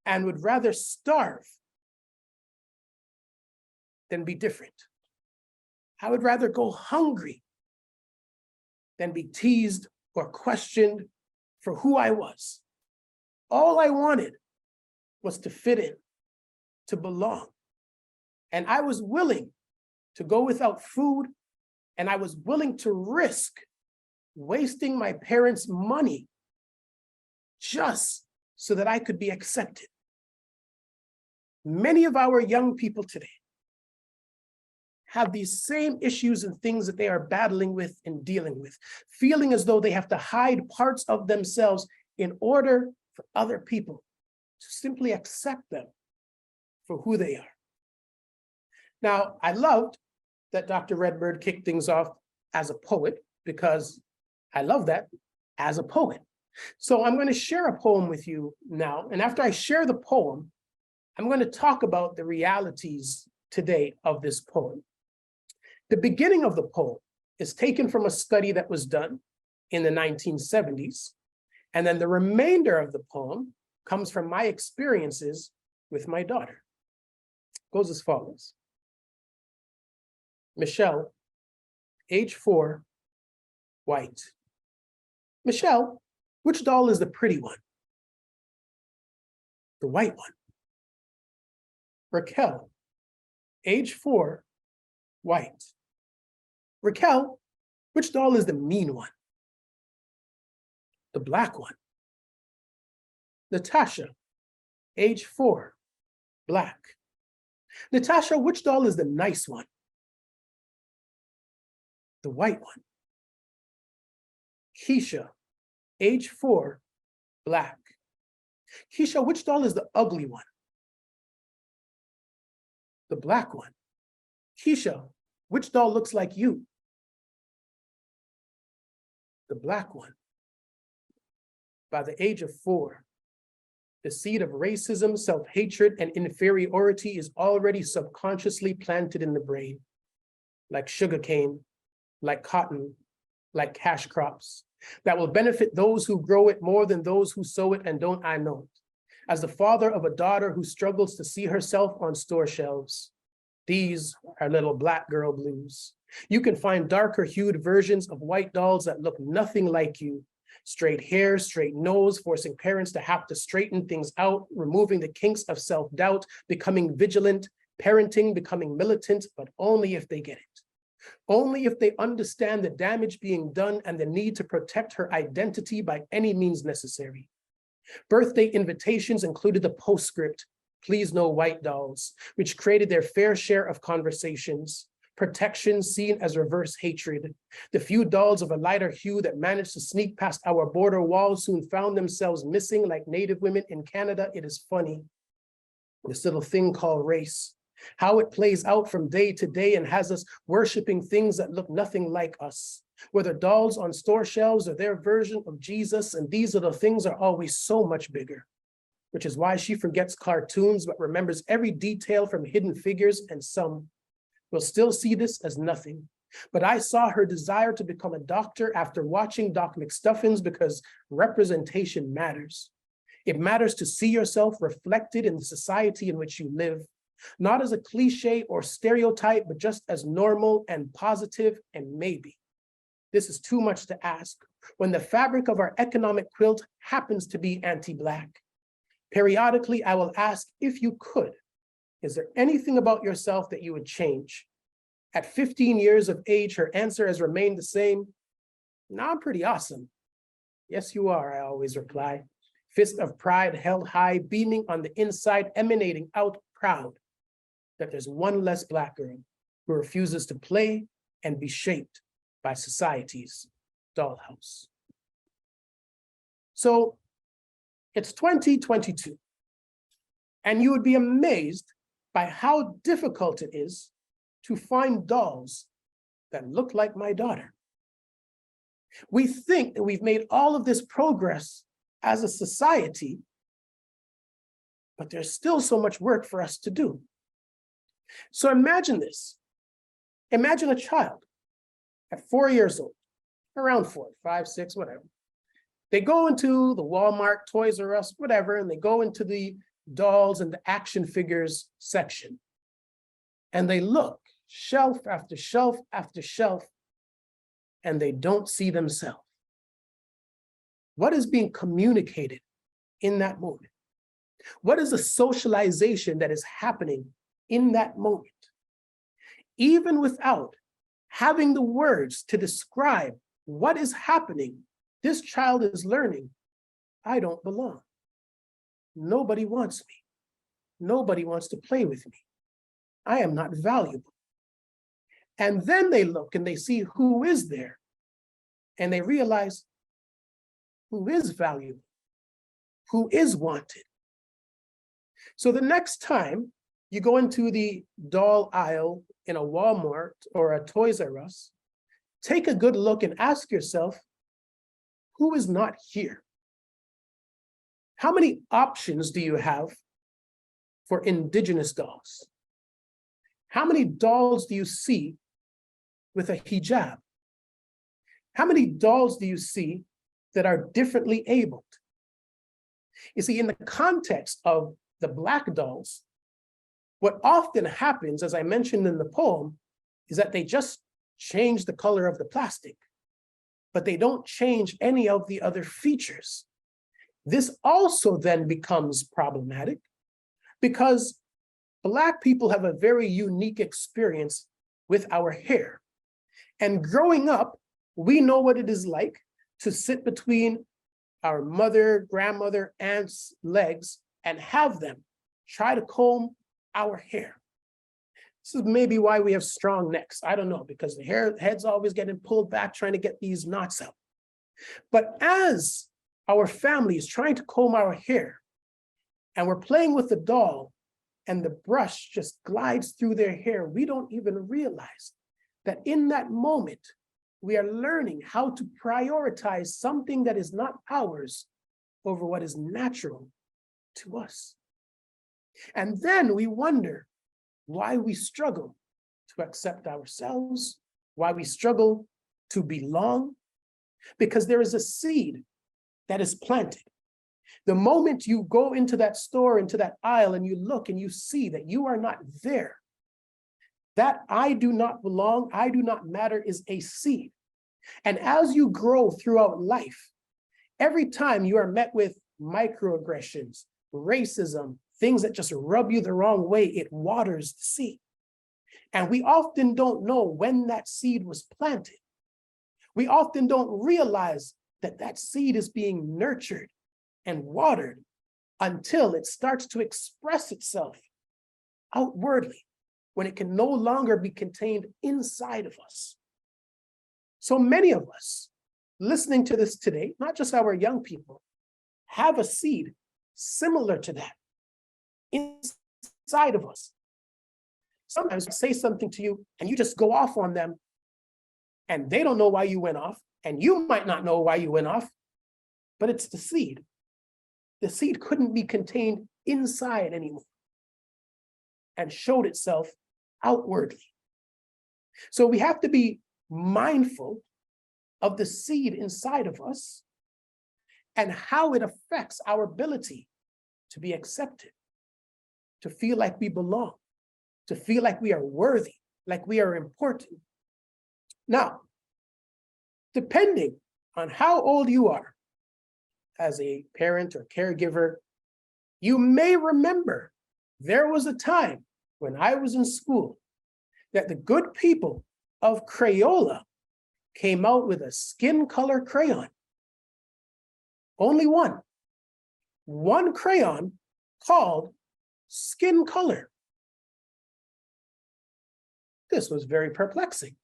and would rather starve than be different. I would rather go hungry than be teased or questioned for who I was. All I wanted was to fit in, to belong. And I was willing to go without food, and I was willing to risk wasting my parents' money just so that I could be accepted. Many of our young people today have these same issues and things that they are battling with and dealing with, feeling as though they have to hide parts of themselves in order for other people to simply accept them for who they are. Now, I loved that Dr. Redbird kicked things off as a poet, because I love that as a poet. So I'm going to share a poem with you now. And after I share the poem, I'm going to talk about the realities today of this poem. The beginning of the poem is taken from a study that was done in the 1970s. And then the remainder of the poem comes from my experiences with my daughter. It goes as follows. Michelle, age 4, white. Michelle, which doll is the pretty one? The white one. Raquel, age 4, white. Raquel, which doll is the mean one? The black one. Natasha, age 4, black. Natasha, which doll is the nice one? The white one. Keisha, age 4, black. Keisha, which doll is the ugly one? The black one. Keisha, which doll looks like you? The black one. By the age of 4, the seed of racism, self-hatred, and inferiority is already subconsciously planted in the brain, like sugarcane, like cotton, like cash crops, that will benefit those who grow it more than those who sow it, and don't I know it. As the father of a daughter who struggles to see herself on store shelves, these are little black girl blues. You can find darker hued versions of white dolls that look nothing like you. Straight hair, straight nose, forcing parents to have to straighten things out, removing the kinks of self-doubt, becoming vigilant, parenting, becoming militant, but only if they get it. Only if they understand the damage being done and the need to protect her identity by any means necessary. Birthday invitations included the postscript, "Please no white dolls," which created their fair share of conversations. Protection seen as reverse hatred. The few dolls of a lighter hue that managed to sneak past our border walls soon found themselves missing like Native women in Canada. It is funny. This little thing called race, how it plays out from day to day and has us worshiping things that look nothing like us. Whether dolls on store shelves or their version of Jesus, and these little things are always so much bigger, which is why she forgets cartoons but remembers every detail from Hidden Figures, and some will still see this as nothing. But I saw her desire to become a doctor after watching Doc McStuffins, because representation matters. It matters to see yourself reflected in the society in which you live, not as a cliche or stereotype, but just as normal and positive. And maybe this is too much to ask when the fabric of our economic quilt happens to be anti-Black. Periodically, I will ask, if you could, is there anything about yourself that you would change? At 15 years of age, her answer has remained the same. "No, I'm pretty awesome." "Yes, you are," I always reply. Fist of pride held high, beaming on the inside, emanating out proud that there's one less Black girl who refuses to play and be shaped by society's dollhouse. So it's 2022, and you would be amazed by how difficult it is to find dolls that look like my daughter. We think that we've made all of this progress as a society, but there's still so much work for us to do. So imagine this. Imagine a child at 4 years old, around 4, 5, 6, whatever. They go into the Walmart, Toys R Us, whatever, and they go into the dolls and the action figures section. and they look shelf after shelf after shelf, and they don't see themselves. What is being communicated in that moment? What is the socialization that is happening in that moment? Even without having the words to describe what is happening, this child is learning, I don't belong. Nobody wants me. Nobody wants to play with me. I am not valuable. And then they look and they see who is there, and they realize who is valuable, who is wanted. So the next time you go into the doll aisle in a Walmart or a Toys R Us, take a good look and ask yourself, who is not here? How many options do you have for indigenous dolls? How many dolls do you see with a hijab? How many dolls do you see that are differently abled? You see, in the context of the Black dolls, what often happens, as I mentioned in the poem, is that they just change the color of the plastic, but they don't change any of the other features. This also then becomes problematic because Black people have a very unique experience with our hair. And growing up, we know what it is like to sit between our mother, grandmother, aunt's legs and have them try to comb our hair. This is maybe why we have strong necks. I don't know, because the head's always getting pulled back trying to get these knots out. But as our family is trying to comb our hair and we're playing with the doll and the brush just glides through their hair, we don't even realize that in that moment, we are learning how to prioritize something that is not ours over what is natural to us. And then we wonder why we struggle to accept ourselves, why we struggle to belong, because there is a seed that is planted. The moment you go into that store, into that aisle, and you look and you see that you are not there, that I do not belong, I do not matter is a seed. And as you grow throughout life, every time you are met with microaggressions, racism, things that just rub you the wrong way, it waters the seed. And we often don't know when that seed was planted. We often don't realize that that seed is being nurtured and watered until it starts to express itself outwardly, when it can no longer be contained inside of us. So many of us listening to this today, not just our young people, have a seed similar to that inside of us. Sometimes I say something to you and you just go off on them and they don't know why you went off, and you might not know why you went off, but it's the seed. The seed couldn't be contained inside anymore and showed itself outwardly. So we have to be mindful of the seed inside of us and how it affects our ability to be accepted, to feel like we belong, to feel like we are worthy, like we are important. Now, depending on how old you are as a parent or caregiver, you may remember there was a time when I was in school that the good people of Crayola came out with a skin color crayon. Only one crayon called Skin Color. This was very perplexing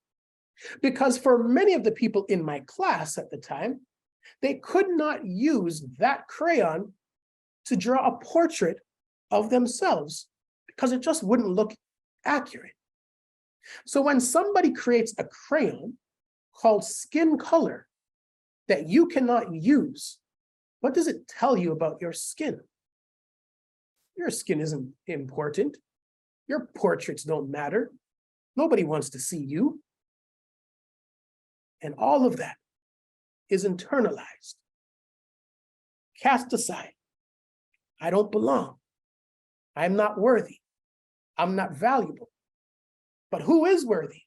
because for many of the people in my class at the time, they could not use that crayon to draw a portrait of themselves because it just wouldn't look accurate. So when somebody creates a crayon called Skin Color that you cannot use, what does it tell you about your skin? Your skin isn't important. Your portraits don't matter. Nobody wants to see you. And all of that is internalized, cast aside. I don't belong. I'm not worthy. I'm not valuable. But who is worthy?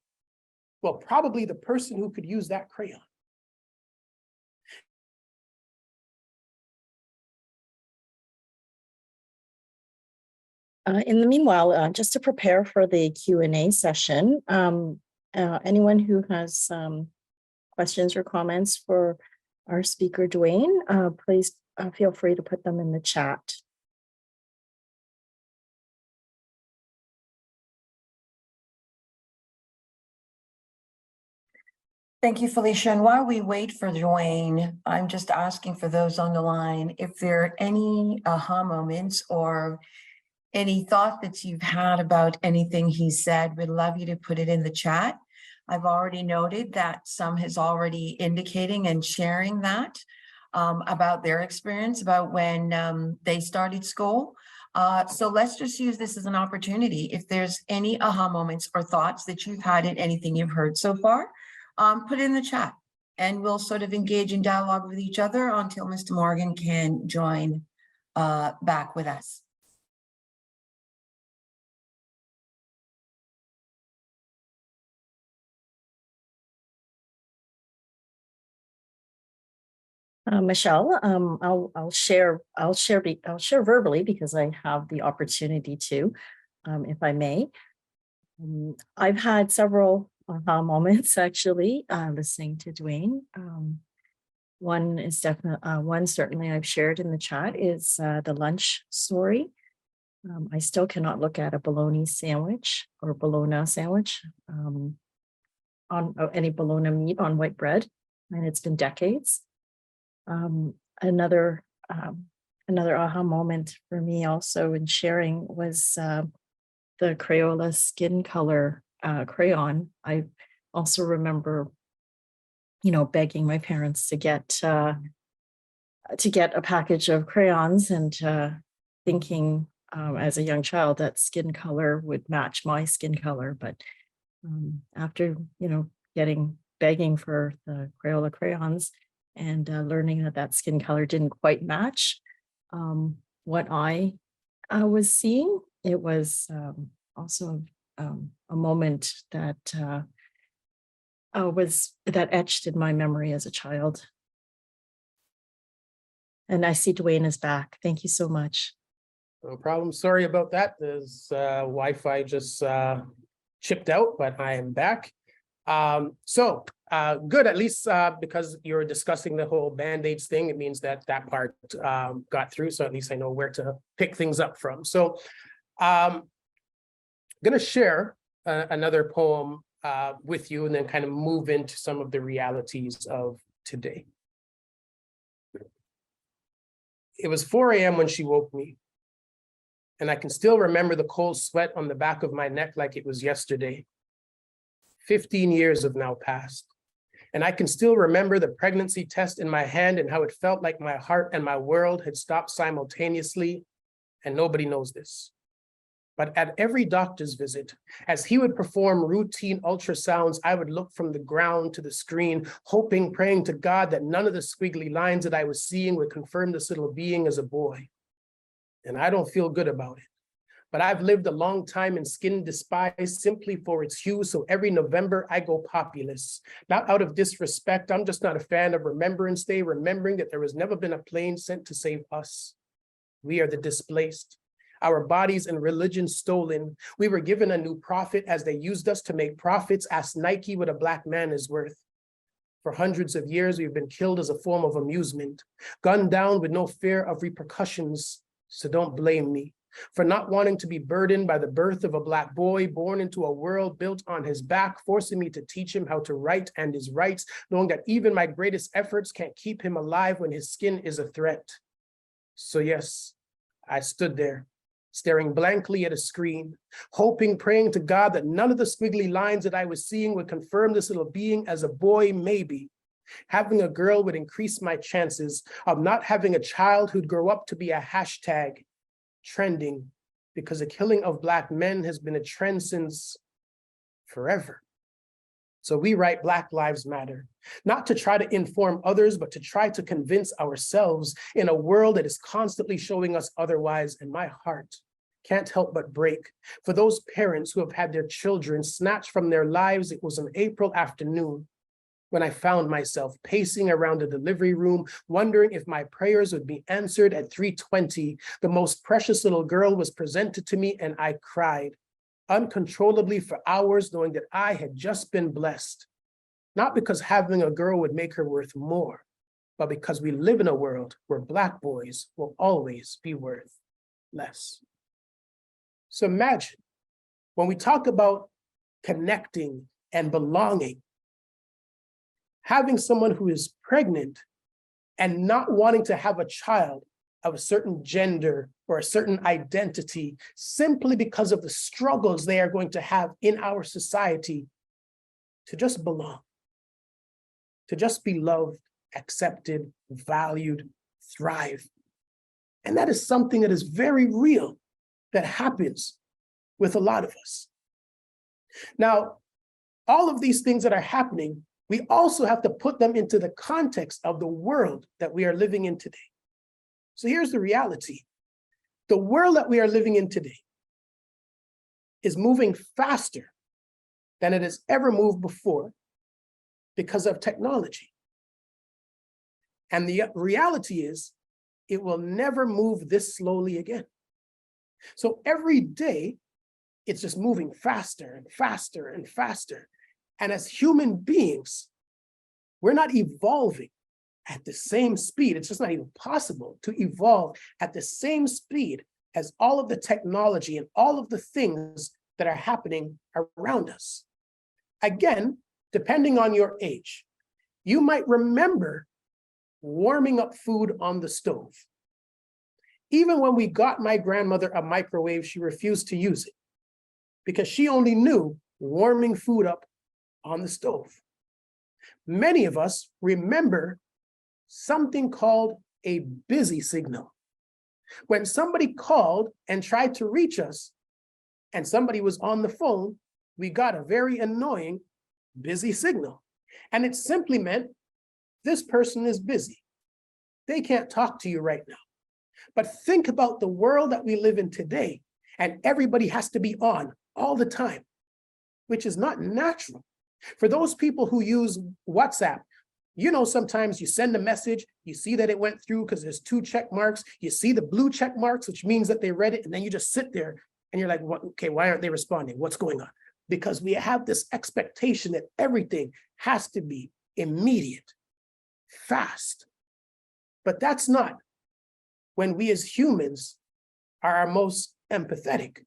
Well, probably the person who could use that crayon. In the meanwhile, just to prepare for the Q&A session, anyone who has questions or comments for our speaker, Dwayne, please feel free to put them in the chat. Thank you, Felicia. And while we wait for Dwayne, I'm just asking for those on the line, if there are any aha moments or any thought that you've had about anything he said, we'd love you to put it in the chat. I've already noted that some has already indicating and sharing that about their experience, about when they started school. So let's just use this as an opportunity. If there's any aha moments or thoughts that you've had in anything you've heard so far, put it in the chat and we'll sort of engage in dialogue with each other until Mr. Morgan can join back with us. Michelle, I'll share verbally because I have the opportunity to, if I may. I've had several aha moments actually listening to Dwayne. One is definitely one certainly I've shared in the chat is the lunch story. I still cannot look at a bologna sandwich or bologna sandwich on any bologna meat on white bread, and it's been decades. Another aha moment for me also in sharing was the Crayola skin color crayon. I also remember, begging my parents to get a package of crayons and thinking as a young child that skin color would match my skin color. But after, begging for the Crayola crayons and learning that skin color didn't quite match what I was seeing, it was also a moment that that etched in my memory as a child. And I see Dwayne is back. Thank you so much. No problem. Sorry about that. There's Wi-Fi just chipped out, but I am back. Good, at least because you're discussing the whole Band-Aids thing, it means that part got through. So at least I know where to pick things up from. So I'm going to share another poem with you and then kind of move into some of the realities of today. It was 4 a.m. when she woke me, and I can still remember the cold sweat on the back of my neck like it was yesterday. 15 years have now passed, and I can still remember the pregnancy test in my hand and how it felt like my heart and my world had stopped simultaneously, and nobody knows this. But at every doctor's visit, as he would perform routine ultrasounds, I would look from the ground to the screen, hoping, praying to God that none of the squiggly lines that I was seeing would confirm this little being as a boy. And I don't feel good about it. But I've lived a long time in skin despised simply for its hue, so every November I go populous. Not out of disrespect, I'm just not a fan of Remembrance Day, remembering that there has never been a plane sent to save us. We are the displaced. Our bodies and religion stolen. We were given a new prophet as they used us to make profits. Ask Nike what a black man is worth. For hundreds of years, we've been killed as a form of amusement, gunned down with no fear of repercussions. So don't blame me for not wanting to be burdened by the birth of a black boy born into a world built on his back, forcing me to teach him how to write and his rights, knowing that even my greatest efforts can't keep him alive when his skin is a threat. So yes, I stood there, staring blankly at a screen, hoping, praying to God that none of the squiggly lines that I was seeing would confirm this little being as a boy, maybe. Having a girl would increase my chances of not having a child who'd grow up to be a hashtag trending, because the killing of Black men has been a trend since forever. So we write Black Lives Matter, not to try to inform others, but to try to convince ourselves in a world that is constantly showing us otherwise. And my heart can't help but break for those parents who have had their children snatched from their lives. It was an April afternoon when I found myself pacing around the delivery room, wondering if my prayers would be answered at 3:20. The most precious little girl was presented to me, and I cried uncontrollably for hours, knowing that I had just been blessed. Not because having a girl would make her worth more, but because we live in a world where Black boys will always be worth less. So imagine when we talk about connecting and belonging, having someone who is pregnant and not wanting to have a child of a certain gender or a certain identity simply because of the struggles they are going to have in our society to just belong, to just be loved, accepted, valued, thrive. And that is something that is very real that happens with a lot of us. Now, all of these things that are happening, we also have to put them into the context of the world that we are living in today. So here's the reality. The world that we are living in today is moving faster than it has ever moved before because of technology. And the reality is, it will never move this slowly again. So every day, it's just moving faster and faster and faster. And as human beings, we're not evolving at the same speed. It's just not even possible to evolve at the same speed as all of the technology and all of the things that are happening around us. Again, depending on your age, you might remember warming up food on the stove. Even when we got my grandmother a microwave, she refused to use it because she only knew warming food up on the stove. Many of us remember something called a busy signal. When somebody called and tried to reach us and somebody was on the phone, we got a very annoying busy signal. And it simply meant this person is busy. They can't talk to you right now. But think about the world that we live in today, and everybody has to be on all the time, which is not natural. For those people who use WhatsApp, you know, sometimes you send a message, you see that it went through because there's 2 check marks, you see the blue check marks, which means that they read it, and then you just sit there and you're like, what, okay, why aren't they responding? What's going on? Because we have this expectation that everything has to be immediate, fast. But that's not when we as humans are our most empathetic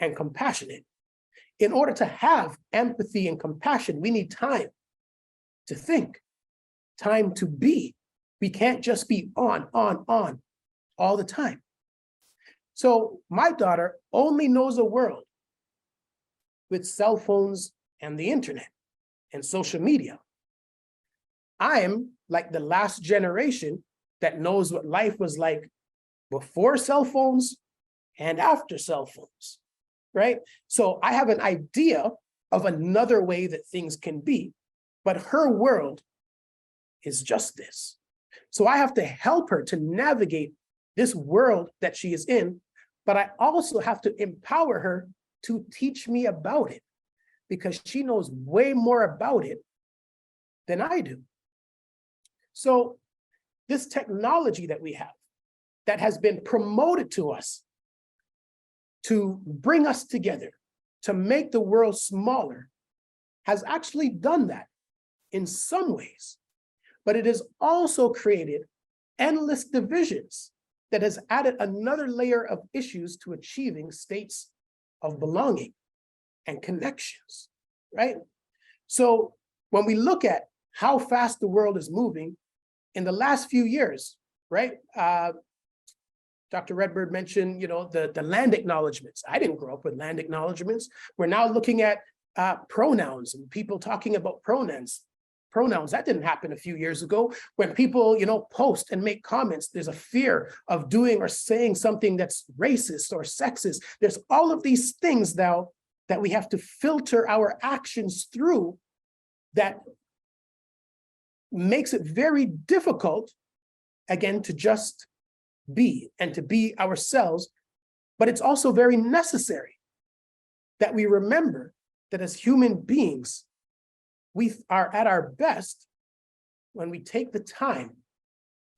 and compassionate. In order to have empathy and compassion, we need time to think, time to be. We can't just be on all the time. So my daughter only knows a world with cell phones and the internet and social media. I am like the last generation that knows what life was like before cell phones and after cell phones, right? So I have an idea of another way that things can be, but her world is just this. So I have to help her to navigate this world that she is in, but I also have to empower her to teach me about it because she knows way more about it than I do. So this technology that we have that has been promoted to us to bring us together, to make the world smaller, has actually done that in some ways, but it has also created endless divisions that has added another layer of issues to achieving states of belonging and connections, right? So when we look at how fast the world is moving in the last few years, right? Dr. Redbird mentioned, you know, the land acknowledgements. I didn't grow up with land acknowledgements. We're now looking at pronouns and people talking about pronouns. That didn't happen a few years ago. When people, you know, post and make comments, there's a fear of doing or saying something that's racist or sexist. There's all of these things now that we have to filter our actions through that makes it very difficult, again, to just be and to be ourselves But it's also very necessary that we remember that as human beings, we are at our best when we take the time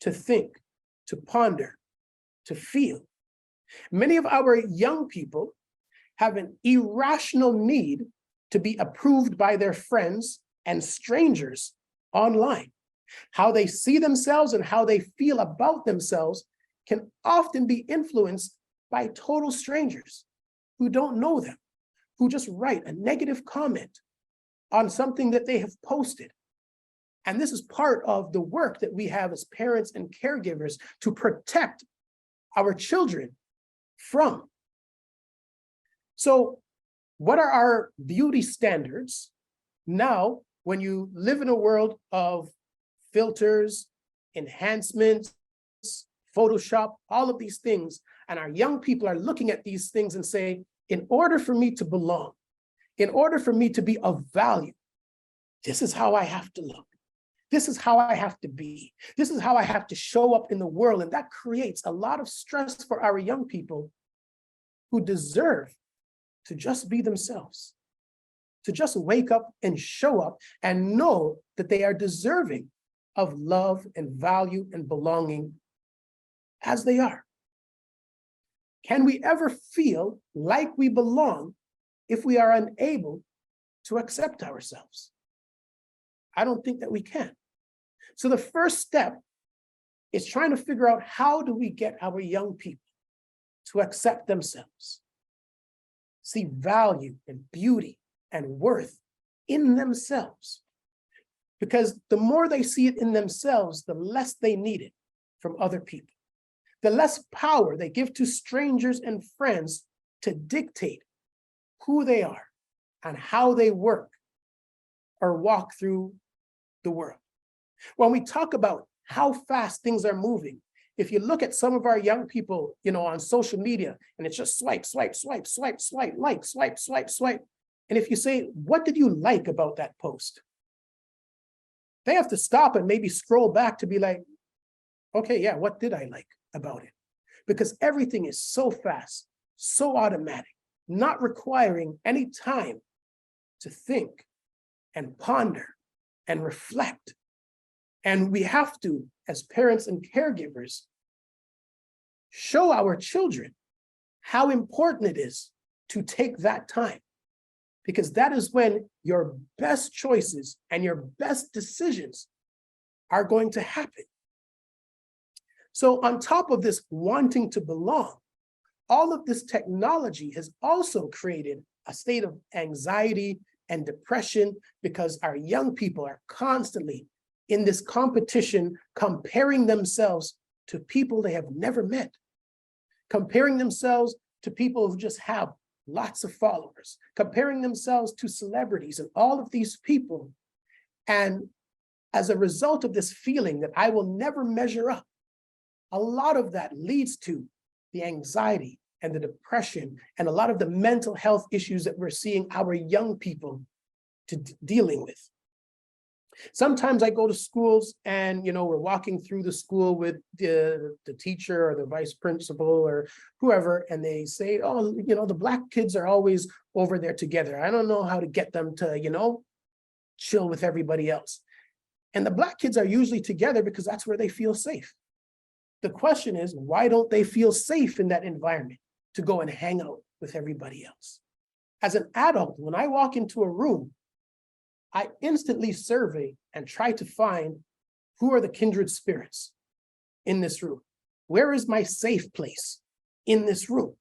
to think, to ponder, to feel. Many of our young people have an irrational need to be approved by their friends and strangers online. How they see themselves and how they feel about themselves can often be influenced by total strangers who don't know them, who just write a negative comment on something that they have posted. And this is part of the work that we have as parents and caregivers to protect our children from. So what are our beauty standards now when you live in a world of filters, enhancements, Photoshop, all of these things, and our young people are looking at these things and say, in order for me to belong, in order for me to be of value, this is how I have to look. This is how I have to be. This is how I have to show up in the world. And that creates a lot of stress for our young people who deserve to just be themselves, to just wake up and show up and know that they are deserving of love and value and belonging as they are. Can we ever feel like we belong if we are unable to accept ourselves? I don't think that we can. So the first step is trying to figure out, how do we get our young people to accept themselves, see value and beauty and worth in themselves? Because the more they see it in themselves, the less they need it from other people. The less power they give to strangers and friends to dictate who they are and how they work or walk through the world. When we talk about how fast things are moving, if you look at some of our young people, on social media, and it's just swipe, swipe, swipe, swipe, swipe, like, swipe, swipe, swipe. And if you say, what did you like about that post? They have to stop and maybe scroll back to be like, okay, yeah, what did I like about it? Because everything is so fast, so automatic, not requiring any time to think and ponder and reflect. And we have to, as parents and caregivers, show our children how important it is to take that time, because that is when your best choices and your best decisions are going to happen. So on top of this wanting to belong, all of this technology has also created a state of anxiety and depression, because our young people are constantly in this competition, comparing themselves to people they have never met, comparing themselves to people who just have lots of followers, comparing themselves to celebrities and all of these people. And as a result of this feeling that I will never measure up, a lot of that leads to the anxiety and the depression and a lot of the mental health issues that we're seeing our young people dealing with. Sometimes I go to schools and, we're walking through the school with the teacher or the vice principal or whoever, and they say, oh, the Black kids are always over there together. I don't know how to get them to, chill with everybody else. And the Black kids are usually together because that's where they feel safe. The question is, why don't they feel safe in that environment to go and hang out with everybody else? As an adult, when I walk into a room, I instantly survey and try to find who are the kindred spirits in this room. Where is my safe place in this room?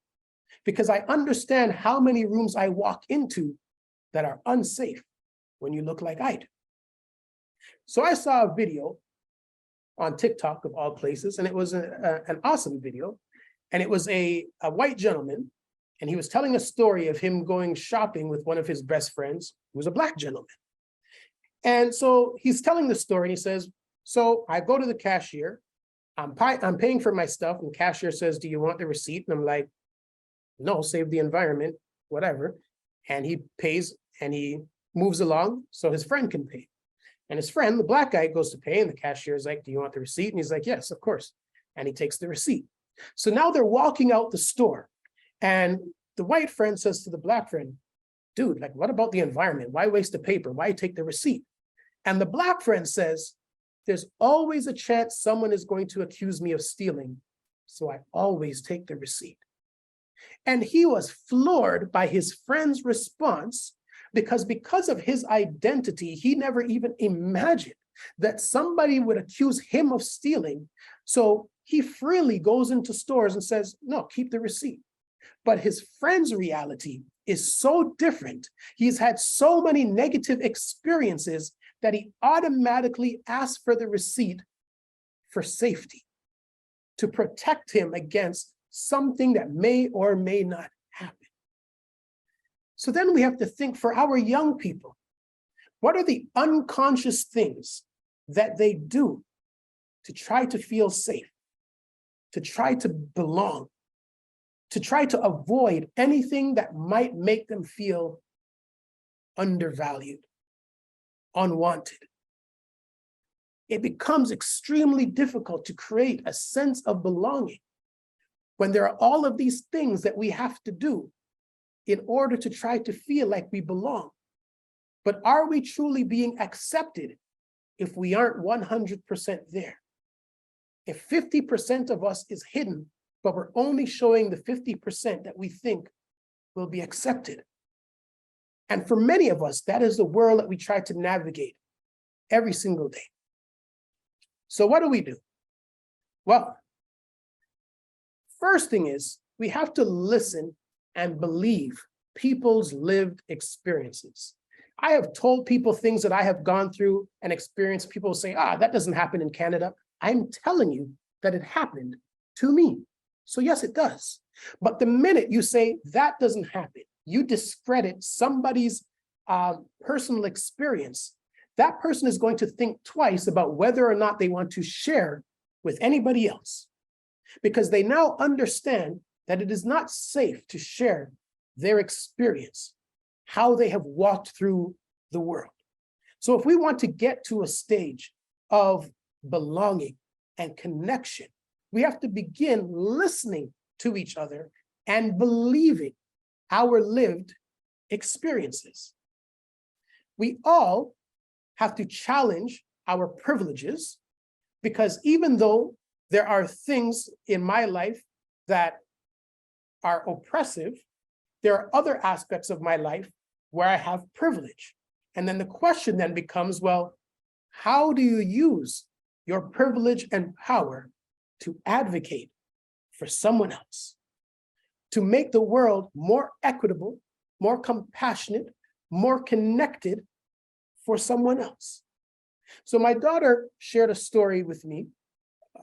Because I understand how many rooms I walk into that are unsafe when you look like I do. So I saw a video on TikTok, of all places, and it was an awesome video. And it was a white gentleman, and he was telling a story of him going shopping with one of his best friends, who was a Black gentleman. And so he's telling the story, and he says, so I go to the cashier, I'm paying for my stuff, and the cashier says, do you want the receipt? And I'm like, no, save the environment, whatever. And he pays, and he moves along so his friend can pay. And his friend, the Black guy, goes to pay, and the cashier is like, do you want the receipt? And he's like, yes, of course. And he takes the receipt. So now they're walking out the store, And the white friend says to the black friend, dude, like, what about the environment? Why waste the paper? Why take the receipt? And the black friend says, there's always a chance someone is going to accuse me of stealing, so I always take the receipt. And he was floored by his friend's response because of his identity, he never even imagined that somebody would accuse him of stealing. So he freely goes into stores and says, no, keep the receipt. But his friend's reality is so different. He's had so many negative experiences that he automatically asks for the receipt for safety, to protect him against something that may or may not happen. So then we have to think for our young people, what are the unconscious things that they do to try to feel safe, to try to belong, to try to avoid anything that might make them feel undervalued, unwanted? It becomes extremely difficult to create a sense of belonging when there are all of these things that we have to do in order to try to feel like we belong. But are we truly being accepted if we aren't 100% there? If 50% of us is hidden, but we're only showing the 50% that we think will be accepted. And for many of us, that is the world that we try to navigate every single day. So what do? Well, first thing is we have to listen and believe people's lived experiences. I have told people things that I have gone through and experienced. People say, that doesn't happen in Canada. I'm telling you that it happened to me. So yes, it does. But the minute you say that doesn't happen, you discredit somebody's personal experience, that person is going to think twice about whether or not they want to share with anybody else, because they now understand that it is not safe to share their experience, how they have walked through the world. So if we want to get to a stage of belonging and connection, we have to begin listening to each other and believing our lived experiences. We all have to challenge our privileges, because even though there are things in my life that are oppressive, there are other aspects of my life where I have privilege. And then the question then becomes, well, how do you use your privilege and power to advocate for someone else, to make the world more equitable, more compassionate, more connected for someone else? So my daughter shared a story with me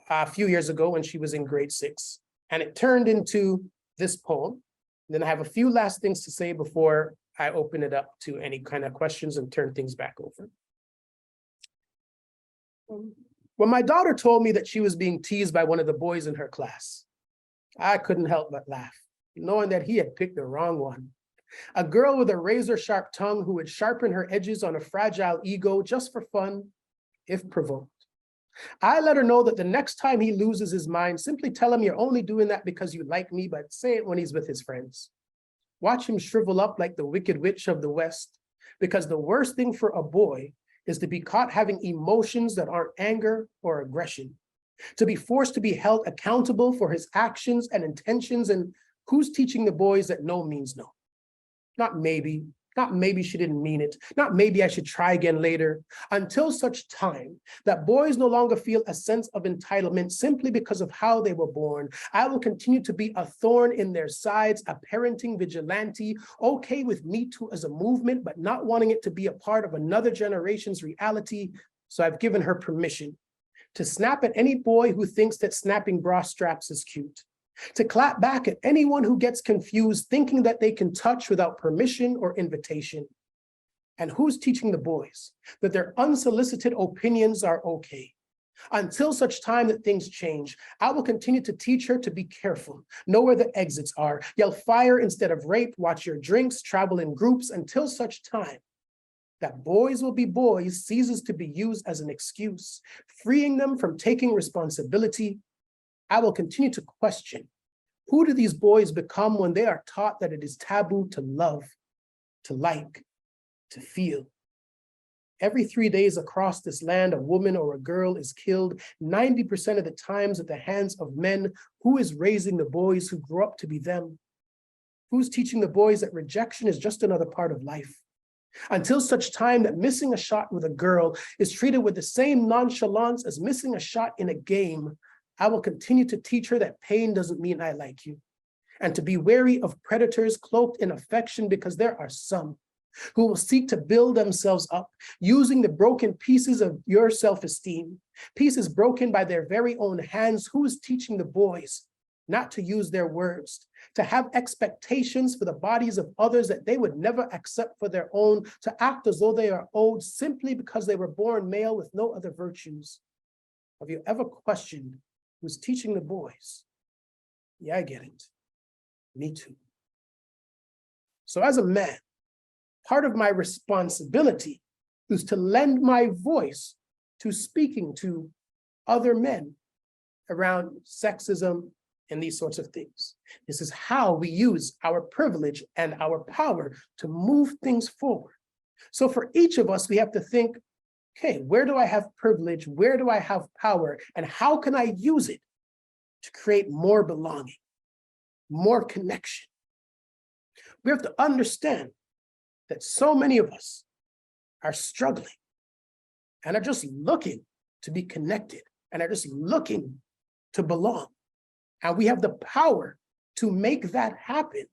a few years ago when she was in grade 6, and it turned into this poem. Then I have a few last things to say before I open it up to any kind of questions and turn things back over. When my daughter told me that she was being teased by one of the boys in her class, I couldn't help but laugh, knowing that he had picked the wrong one. A girl with a razor-sharp tongue who would sharpen her edges on a fragile ego just for fun, if provoked. I let her know that the next time he loses his mind, simply tell him you're only doing that because you like me, but say it when he's with his friends. Watch him shrivel up like the Wicked Witch of the West, because the worst thing for a boy is to be caught having emotions that aren't anger or aggression, to be forced to be held accountable for his actions and intentions. And who's teaching the boys that no means no? Not maybe she didn't mean it, not maybe I should try again later, until such time that boys no longer feel a sense of entitlement simply because of how they were born. I will continue to be a thorn in their sides, a parenting vigilante, okay with Me Too as a movement, but not wanting it to be a part of another generation's reality. So I've given her permission to snap at any boy who thinks that snapping bra straps is cute, to clap back at anyone who gets confused, thinking that they can touch without permission or invitation. And who's teaching the boys that their unsolicited opinions are okay? Until such time that things change, I will continue to teach her to be careful, know where the exits are, yell fire instead of rape, watch your drinks, travel in groups, until such time that boys will be boys ceases to be used as an excuse, freeing them from taking responsibility. I will continue to question Who do these boys become when they are taught that it is taboo to love, to like, to feel? Every 3 days across this land, a woman or a girl is killed 90% of the times at the hands of men. Who is raising the boys who grow up to be them? Who's teaching the boys that rejection is just another part of life? Until such time that missing a shot with a girl is treated with the same nonchalance as missing a shot in a game, I will continue to teach her that pain doesn't mean I like you, and to be wary of predators cloaked in affection, because there are some who will seek to build themselves up using the broken pieces of your self-esteem, pieces broken by their very own hands. Who is teaching the boys not to use their words, to have expectations for the bodies of others that they would never accept for their own, to act as though they are owed simply because they were born male with no other virtues? Have you ever questioned who's teaching the boys? Yeah, I get it. Me too. So as a man, part of my responsibility is to lend my voice to speaking to other men around sexism and these sorts of things. This is how we use our privilege and our power to move things forward. So for each of us, we have to think, okay, where do I have privilege? Where do I have power? And how can I use it to create more belonging, more connection? We have to understand that so many of us are struggling and are just looking to be connected and are just looking to belong. And we have the power to make that happen.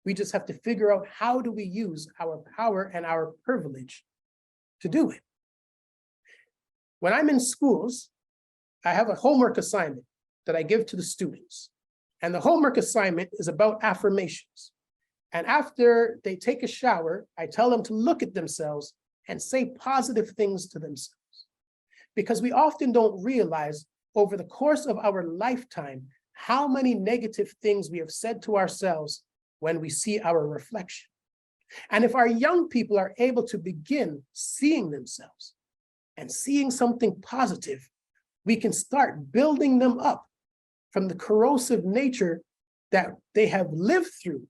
We just have to figure out, how do we use our power and our privilege to do it? When I'm in schools, I have a homework assignment that I give to the students. And the homework assignment is about affirmations. And after they take a shower, I tell them to look at themselves and say positive things to themselves. Because we often don't realize over the course of our lifetime how many negative things we have said to ourselves when we see our reflection. And if our young people are able to begin seeing themselves and seeing something positive, we can start building them up from the corrosive nature that they have lived through,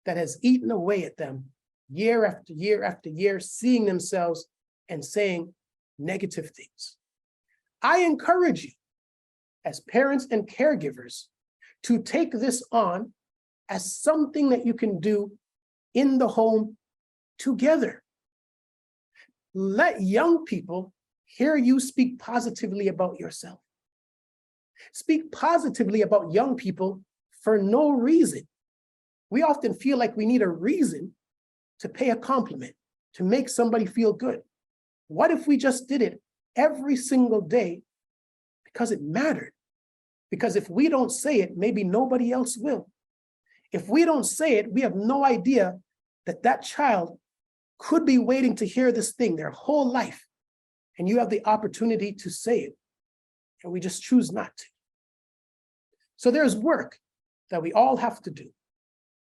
that has eaten away at them year after year after year, seeing themselves and saying negative things. I encourage you, as parents and caregivers, to take this on as something that you can do in the home together. Let young people hear you speak positively about yourself. Speak positively about young people for no reason. We often feel like we need a reason to pay a compliment, to make somebody feel good. What if we just did it every single day because it mattered? Because if we don't say it, maybe nobody else will. If we don't say it, we have no idea that that child could be waiting to hear this thing their whole life, and you have the opportunity to say it, and we just choose not to. So there's work that we all have to do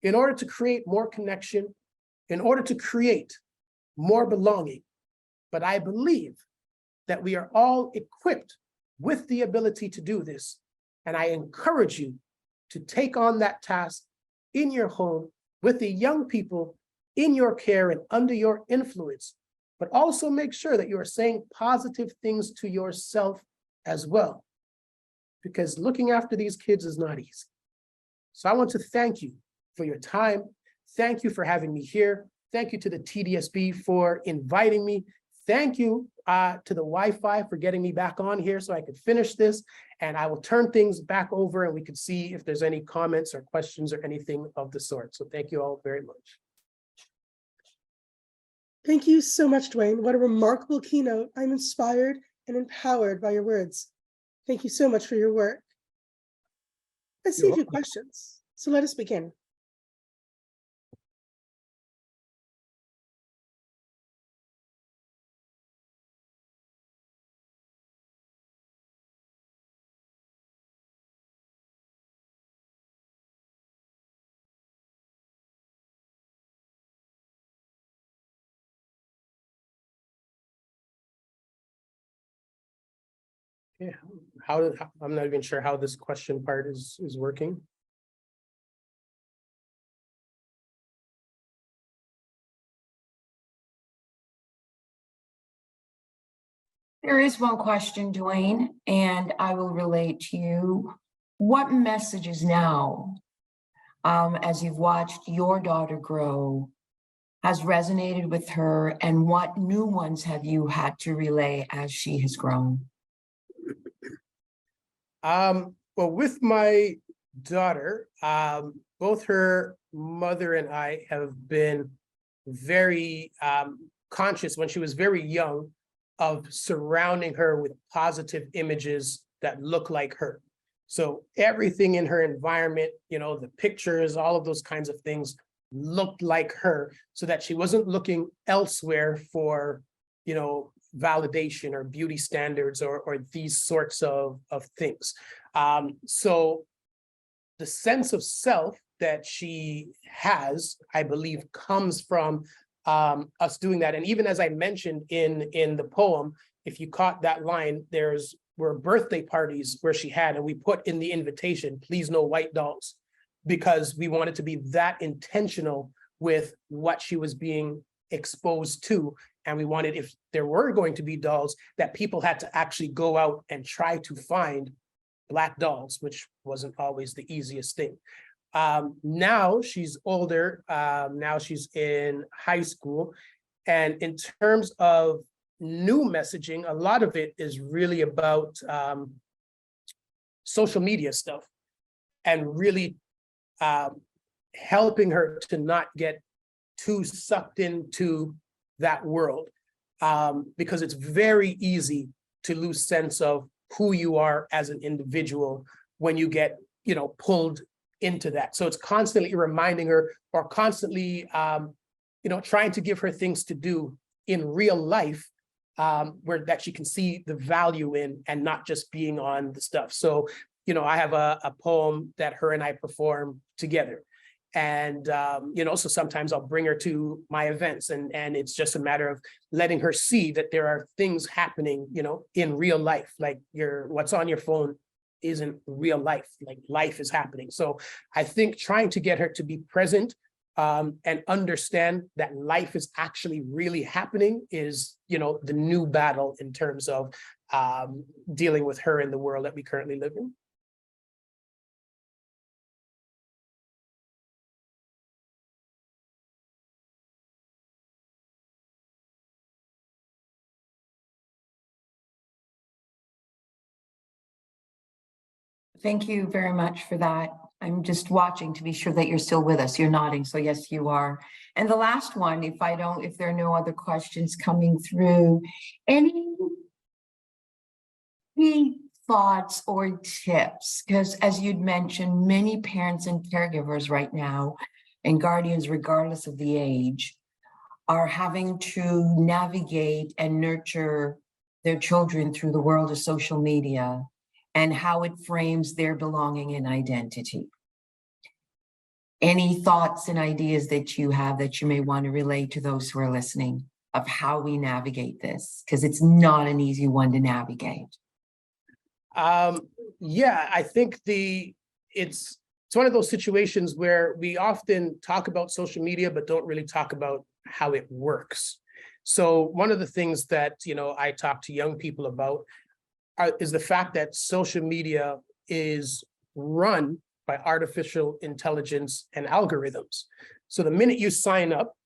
in order to create more connection, in order to create more belonging. But I believe that we are all equipped with the ability to do this. And I encourage you to take on that task in your home with the young people in your care and under your influence, but also make sure that you are saying positive things to yourself as well, because looking after these kids is not easy. So I want to thank you for your time. Thank you for having me here. Thank you to the TDSB for inviting me. Thank you to the Wi-Fi for getting me back on here so I could finish this. And I will turn things back over and we can see if there's any comments or questions or anything of the sort. So thank you all very much. Thank you so much, Dwayne. What a remarkable keynote. I'm inspired and empowered by your words. Thank you so much for your work. I see a few questions, so let us begin. Yeah, I'm not even sure how this question part is working. There is one question, Dwayne, and I will relate to you. What messages now, as you've watched your daughter grow, has resonated with her, and what new ones have you had to relay as she has grown? Well, with my daughter, both her mother and I have been very conscious when she was very young of surrounding her with positive images that look like her. So everything in her environment, you know, the pictures, all of those kinds of things looked like her, so that she wasn't looking elsewhere for, you know, validation or beauty standards or these sorts of things. So the sense of self that she has, I believe, comes from us doing that. And even as I mentioned in the poem, if you caught that line, were birthday parties where she had, and we put in the invitation, please no white dolls, because we wanted to be that intentional with what she was being exposed to. And we wanted, if there were going to be dolls, that people had to actually go out and try to find Black dolls, which wasn't always the easiest thing. Now she's older, now she's in high school. And in terms of new messaging, a lot of it is really about social media stuff, and really helping her to not get too sucked into that world, because it's very easy to lose sense of who you are as an individual when you get, you know, pulled into that. So it's constantly reminding her, or constantly, you know, trying to give her things to do in real life, where that she can see the value in, and not just being on the stuff. So, you know, I have a poem that her and I perform together. And, you know, so sometimes I'll bring her to my events, and it's just a matter of letting her see that there are things happening, you know, in real life, like what's on your phone isn't real life, like life is happening. So I think trying to get her to be present and understand that life is actually really happening is, you know, the new battle in terms of dealing with her in the world that we currently live in. Thank you very much for that. I'm just watching to be sure that you're still with us. You're nodding, so yes, you are. And the last one, if there are no other questions coming through, any thoughts or tips? Because as you'd mentioned, many parents and caregivers right now, and guardians, regardless of the age, are having to navigate and nurture their children through the world of social media and how it frames their belonging and identity. Any thoughts and ideas that you have that you may want to relay to those who are listening of how we navigate this? Because it's not an easy one to navigate. Yeah, I think it's one of those situations where we often talk about social media, but don't really talk about how it works. So one of the things that, you know, I talk to young people about is the fact that social media is run by artificial intelligence and algorithms. So the minute you sign up,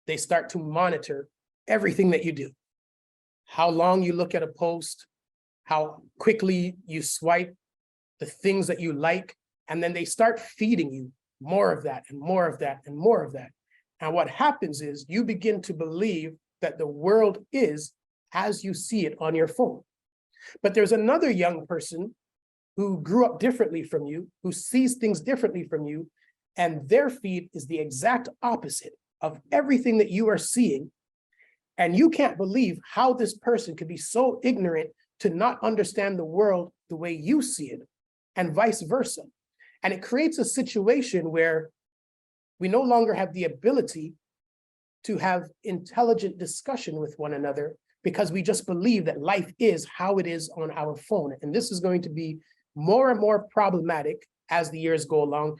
they start to monitor everything that you do, how long you look at a post, how quickly you swipe, the things that you like, and then they start feeding you more of that and more of that and more of that. And what happens is you begin to believe that the world is as you see it on your phone. But there's another young person who grew up differently from you, who sees things differently from you, and their feed is the exact opposite of everything that you are seeing. And you can't believe how this person could be so ignorant to not understand the world the way you see it, and vice versa. And it creates a situation where we no longer have the ability to have intelligent discussion with one another, because we just believe that life is how it is on our phone. And this is going to be more and more problematic as the years go along.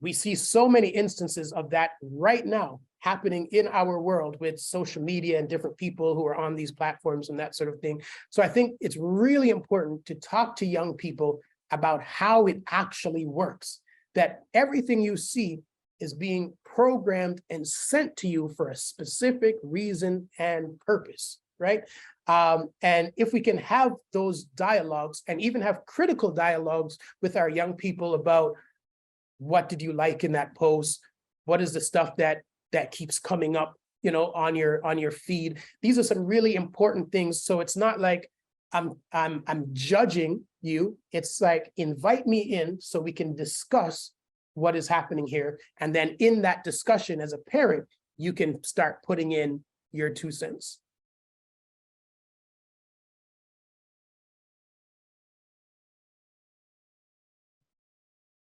We see so many instances of that right now happening in our world with social media and different people who are on these platforms and that sort of thing. So I think it's really important to talk to young people about how it actually works, that everything you see is being programmed and sent to you for a specific reason and purpose, right? And if we can have those dialogues and even have critical dialogues with our young people about what did you like in that post? What is the stuff that keeps coming up, you know, on your feed? These are some really important things. So it's not like I'm judging you. It's like, invite me in so we can discuss what is happening here. And then in that discussion as a parent, you can start putting in your 2 cents.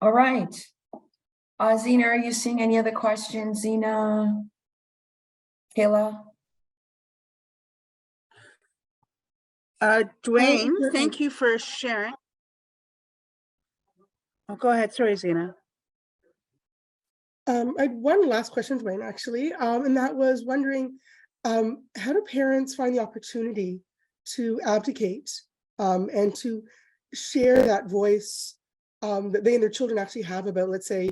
All right. Zena, are you seeing any other questions? Zena? Kayla? Dwayne, thank you for sharing. Oh, go ahead. Sorry, Zena. I had one last question, Dwayne, actually, and that was wondering, how do parents find the opportunity to advocate and to share that voice that they and their children actually have about, let's say,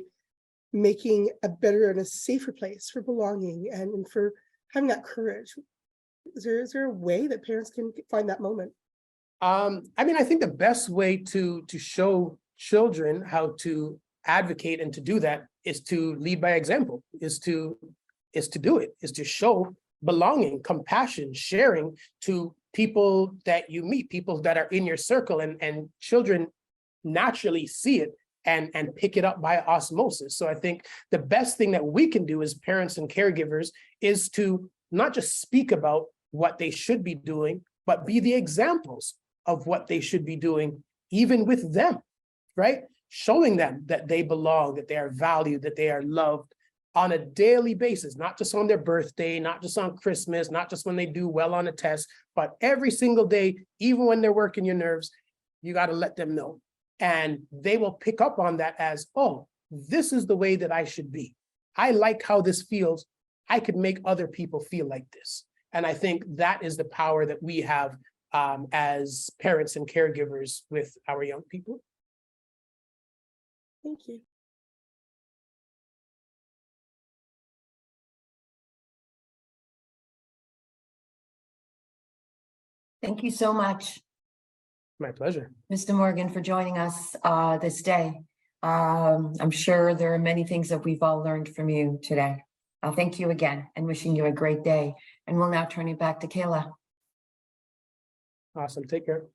making a better and a safer place for belonging and for having that courage? Is there a way that parents can find that moment? I mean, I think the best way to show children how to advocate and to do that is to lead by example, is to do it, is to show belonging, compassion, sharing to people that you meet, people that are in your circle, and children naturally see it and pick it up by osmosis. So I think the best thing that we can do as parents and caregivers is to not just speak about what they should be doing, but be the examples of what they should be doing, even with them, right? Showing them that they belong, that they are valued, that they are loved on a daily basis, not just on their birthday, not just on Christmas, not just when they do well on a test, but every single day, even when they're working your nerves, you got to let them know. And they will pick up on that as, oh, this is the way that I should be. I like how this feels. I could make other people feel like this. And I think that is the power that we have as parents and caregivers with our young people. Thank you. Thank you so much, My pleasure. Mr. Morgan, for joining us this day. I'm sure there are many things that we've all learned from you today. Thank you again and wishing you a great day. And we'll now turn it back to Kayla. Awesome. Take care.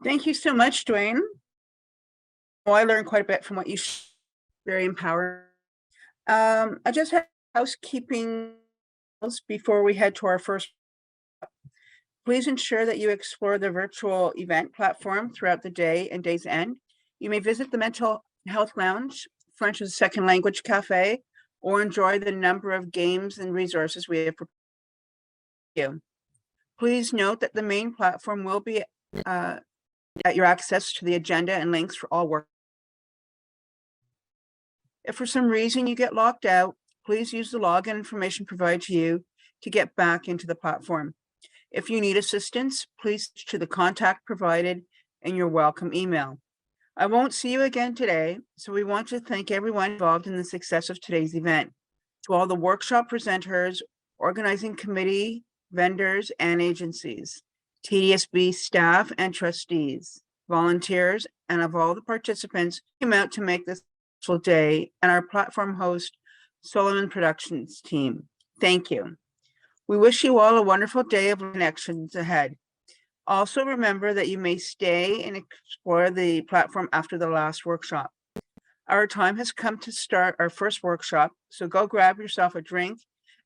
Thank you so much, Dwayne. Well, I learned quite a bit from what you shared. Very empowering. I just have housekeeping before we head to our first. Please ensure that you explore the virtual event platform throughout the day and day's end. You may visit the Mental Health Lounge, French as a Second Language Cafe, or enjoy the number of games and resources we have prepared for you. Please note that the main platform will be at your access to the agenda and links for all work. If for some reason you get locked out, please use the login information provided to you to get back into the platform. If you need assistance, please to the contact provided in your welcome email. I won't see you again today, so we want to thank everyone involved in the success of today's event. To all the workshop presenters, organizing committee, vendors, and agencies, TDSB staff and trustees, volunteers, and of all the participants who came out to make this special day, and our platform host, Solomon Productions team. Thank you. We wish you all a wonderful day of connections ahead. Also remember that you may stay and explore the platform after the last workshop. Our time has come to start our first workshop, so go grab yourself a drink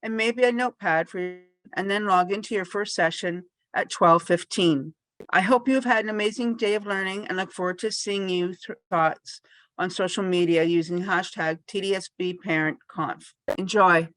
and maybe a notepad for you, and then log into your first session at 12:15. I hope you have had an amazing day of learning and look forward to seeing you thoughts on social media using hashtag TDSB Parent Conf. Enjoy.